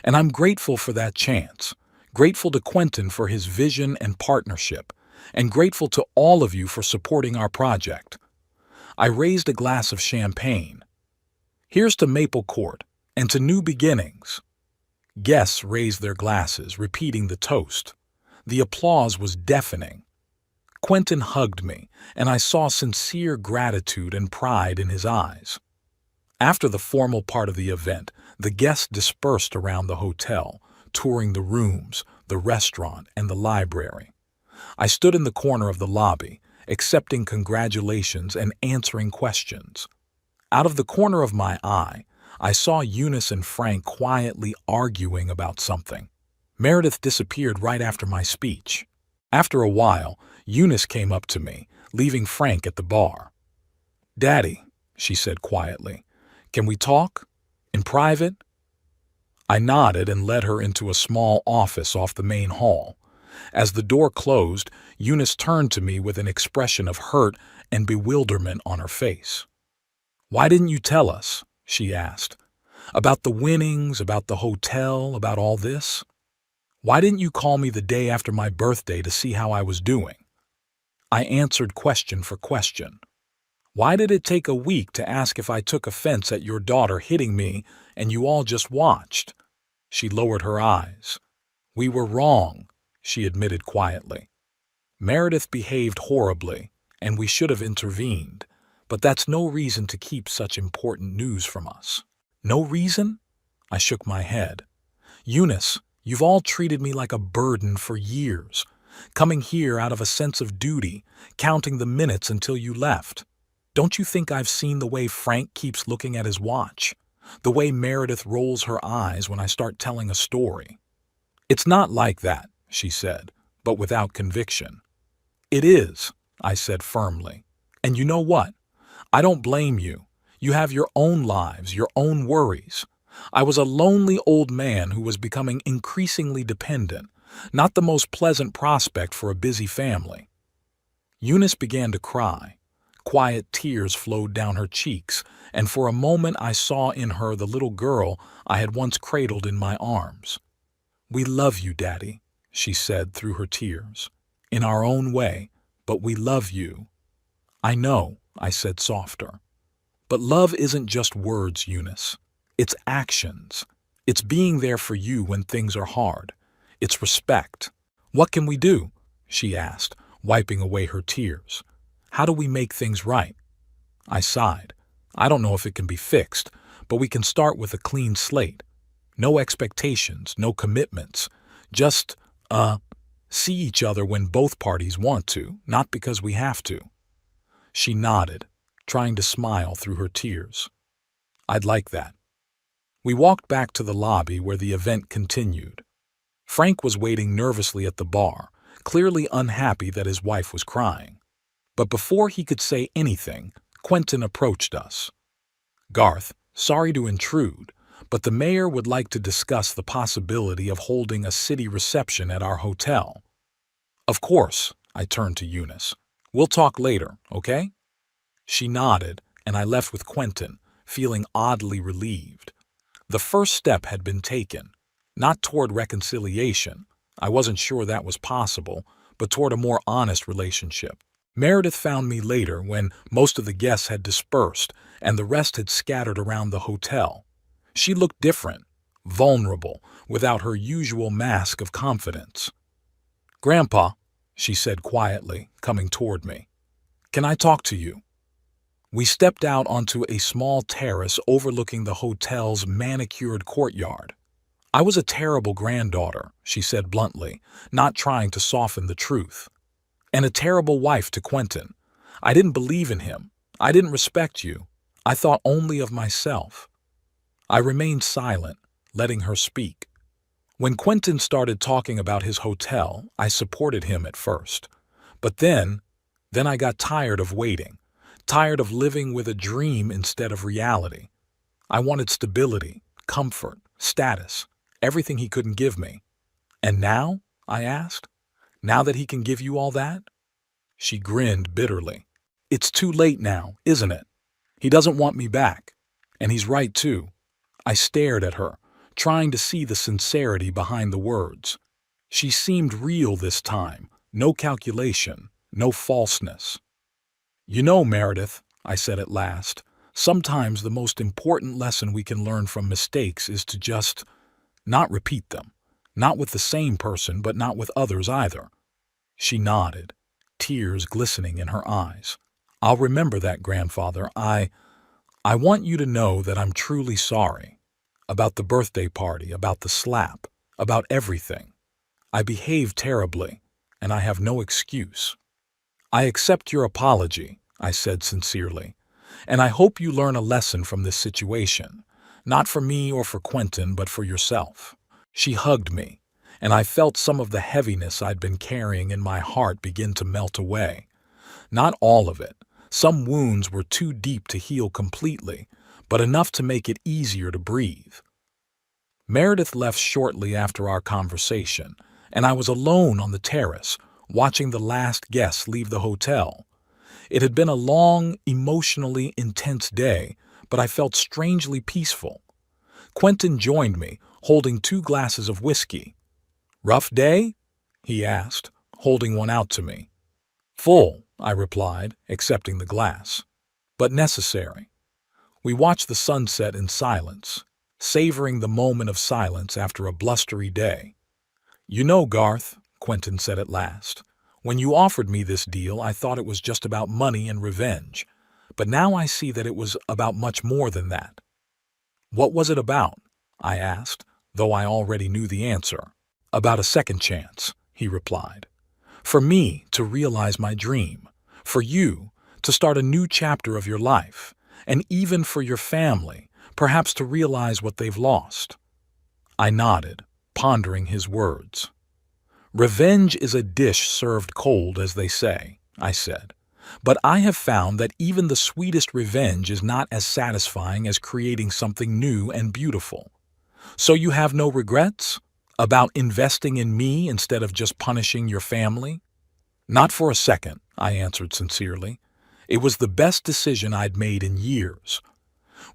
And I'm grateful for that chance, grateful to Quentin for his vision and partnership, and grateful to all of you for supporting our project." I raised a glass of champagne. "Here's to Maple Court, and to new beginnings." Guests raised their glasses, repeating the toast. The applause was deafening. Quentin hugged me, and I saw sincere gratitude and pride in his eyes. After the formal part of the event, the guests dispersed around the hotel, touring the rooms, the restaurant, and the library. I stood in the corner of the lobby, accepting congratulations and answering questions. Out of the corner of my eye, I saw Eunice and Frank quietly arguing about something. Meredith disappeared right after my speech. After a while, Eunice came up to me, leaving Frank at the bar. "Daddy," she said quietly, "can we talk? In private?" I nodded and led her into a small office off the main hall. As the door closed, Eunice turned to me with an expression of hurt and bewilderment on her face. "Why didn't you tell us?" she asked. "About the winnings, about the hotel, about all this? Why didn't you call me the day after my birthday to see how I was doing?" I answered question for question. "Why did it take a week to ask if I took offense at your daughter hitting me and you all just watched?" She lowered her eyes. "We were wrong," she admitted quietly. "Meredith behaved horribly, and we should have intervened, but that's no reason to keep such important news from us." "No reason?" I shook my head. "Eunice, you've all treated me like a burden for years, coming here out of a sense of duty, counting the minutes until you left. Don't you think I've seen the way Frank keeps looking at his watch? The way Meredith rolls her eyes when I start telling a story?" "It's not like that," she said, but without conviction. "It is," I said firmly. "And you know what? I don't blame you. You have your own lives, your own worries. I was a lonely old man who was becoming increasingly dependent, not the most pleasant prospect for a busy family." Eunice began to cry. Quiet tears flowed down her cheeks, and for a moment I saw in her the little girl I had once cradled in my arms. "We love you, Daddy," she said through her tears. "In our own way, but we love you." "I know," I said softer. "But love isn't just words, Eunice. It's actions. It's being there for you when things are hard. It's respect." "What can we do?" she asked, wiping away her tears. "How do we make things right?" I sighed. "I don't know if it can be fixed, but we can start with a clean slate. No expectations, no commitments. Just, See each other when both parties want to, not because we have to. She nodded, trying to smile through her tears. I'd like that. We walked back to the lobby where the event continued. Frank was waiting nervously at the bar, clearly unhappy that his wife was crying. But before he could say anything, Quentin approached us. Garth, sorry to intrude, but the mayor would like to discuss the possibility of holding a city reception at our hotel. Of course, I turned to Eunice. We'll talk later, okay? She nodded, and I left with Quentin, feeling oddly relieved. The first step had been taken, not toward reconciliation. I wasn't sure that was possible, but toward a more honest relationship. Meredith found me later when most of the guests had dispersed and the rest had scattered around the hotel. She looked different, vulnerable, without her usual mask of confidence. "Grandpa," she said quietly, coming toward me, "can I talk to you?" We stepped out onto a small terrace overlooking the hotel's manicured courtyard. "I was a terrible granddaughter," she said bluntly, not trying to soften the truth. "And a terrible wife to Quentin. I didn't believe in him. I didn't respect you. I thought only of myself." I remained silent, letting her speak. When Quentin started talking about his hotel, I supported him at first. But then I got tired of waiting, tired of living with a dream instead of reality. I wanted stability, comfort, status, everything he couldn't give me. "And now?" I asked. "Now that he can give you all that?" She grinned bitterly. "It's too late now, isn't it? He doesn't want me back. And he's right too." I stared at her, trying to see the sincerity behind the words. She seemed real this time, no calculation, no falseness. "You know, Meredith," I said at last, "sometimes the most important lesson we can learn from mistakes is to just not repeat them. Not with the same person, but not with others either." She nodded, tears glistening in her eyes. "I'll remember that, grandfather. I want you to know that I'm truly sorry. About the birthday party, about the slap, about everything. I behaved terribly, and I have no excuse." "I accept your apology," I said sincerely, "and I hope you learn a lesson from this situation, not for me or for Quentin, but for yourself." She hugged me, and I felt some of the heaviness I'd been carrying in my heart begin to melt away. Not all of it. Some wounds were too deep to heal completely, but enough to make it easier to breathe. Meredith left shortly after our conversation, and I was alone on the terrace, watching the last guests leave the hotel. It had been a long, emotionally intense day, but I felt strangely peaceful. Quentin joined me, holding 2 glasses of whiskey. "Rough day?" he asked, holding one out to me. "Full," I replied, accepting the glass. "But necessary." We watched the sunset in silence, savoring the moment of silence after a blustery day. "You know, Garth," Quentin said at last, "when you offered me this deal, I thought it was just about money and revenge. But now I see that it was about much more than that." "What was it about?" I asked, though I already knew the answer. "About a second chance," he replied. "For me to realize my dream. For you to start a new chapter of your life. And even for your family, perhaps to realize what they've lost." I nodded, pondering his words. "Revenge is a dish served cold, as they say," I said. "But I have found that even the sweetest revenge is not as satisfying as creating something new and beautiful. So you have no regrets? About investing in me instead of just punishing your family?" "Not for a second," I answered sincerely. "It was the best decision I'd made in years."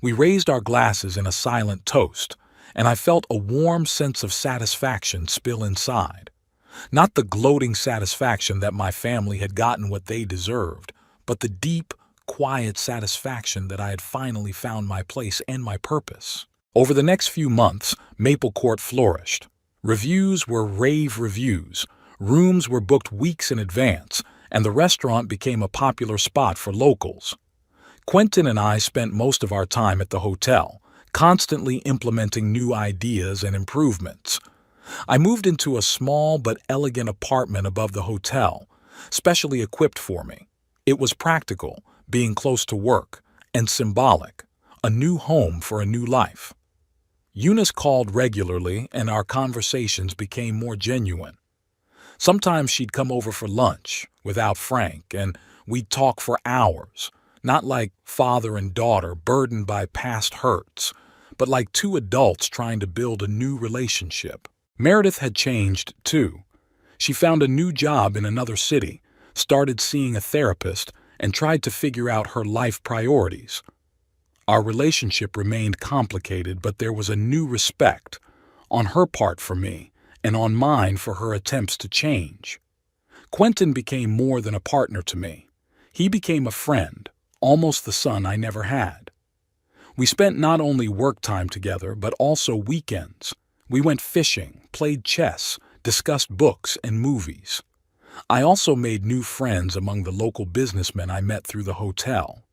We raised our glasses in a silent toast, and I felt a warm sense of satisfaction spill inside. Not the gloating satisfaction that my family had gotten what they deserved, but the deep, quiet satisfaction that I had finally found my place and my purpose. Over the next few months, Maple Court flourished. Reviews were rave reviews, rooms were booked weeks in advance, and the restaurant became a popular spot for locals. Quentin and I spent most of our time at the hotel, constantly implementing new ideas and improvements. I moved into a small but elegant apartment above the hotel, specially equipped for me. It was practical, being close to work, and symbolic, a new home for a new life. Eunice called regularly, and our conversations became more genuine. Sometimes she'd come over for lunch without Frank, and we'd talk for hours, not like father and daughter burdened by past hurts, but like two adults trying to build a new relationship. Meredith had changed, too. She found a new job in another city, started seeing a therapist, and tried to figure out her life priorities. Our relationship remained complicated, but there was a new respect, on her part for me, and on mine for her attempts to change. Quentin became more than a partner to me. He became a friend, almost the son I never had. We spent not only work time together, but also weekends. We went fishing, played chess, discussed books and movies. I also made new friends among the local businessmen I met through the hotel.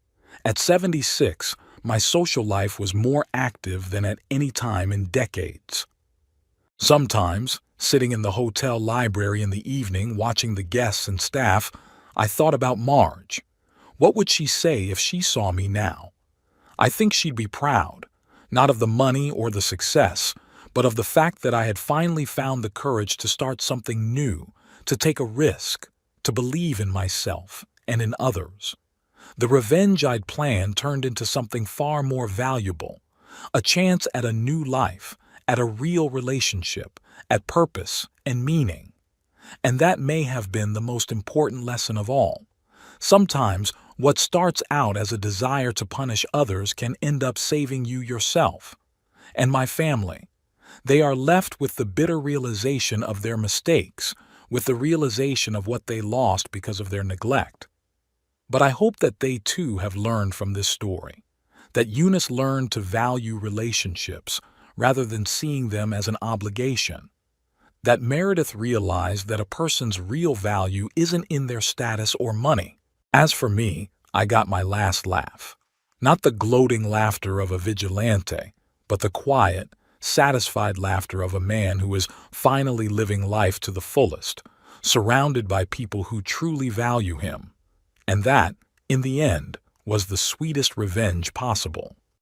At 76, my social life was more active than at any time in decades. Sometimes, sitting in the hotel library in the evening watching the guests and staff, I thought about Marge. What would she say if she saw me now? I think she'd be proud, not of the money or the success, but of the fact that I had finally found the courage to start something new, to take a risk, to believe in myself and in others. The revenge I'd planned turned into something far more valuable, a chance at a new life, at a real relationship, at purpose and meaning. And that may have been the most important lesson of all. Sometimes, what starts out as a desire to punish others can end up saving you yourself. And my family, they are left with the bitter realization of their mistakes, with the realization of what they lost because of their neglect. But I hope that they too have learned from this story, that Eunice learned to value relationships rather than seeing them as an obligation, that Meredith realized that a person's real value isn't in their status or money. As for me, I got my last laugh. Not the gloating laughter of a vigilante, but the quiet, satisfied laughter of a man who is finally living life to the fullest, surrounded by people who truly value him. And that, in the end, was the sweetest revenge possible.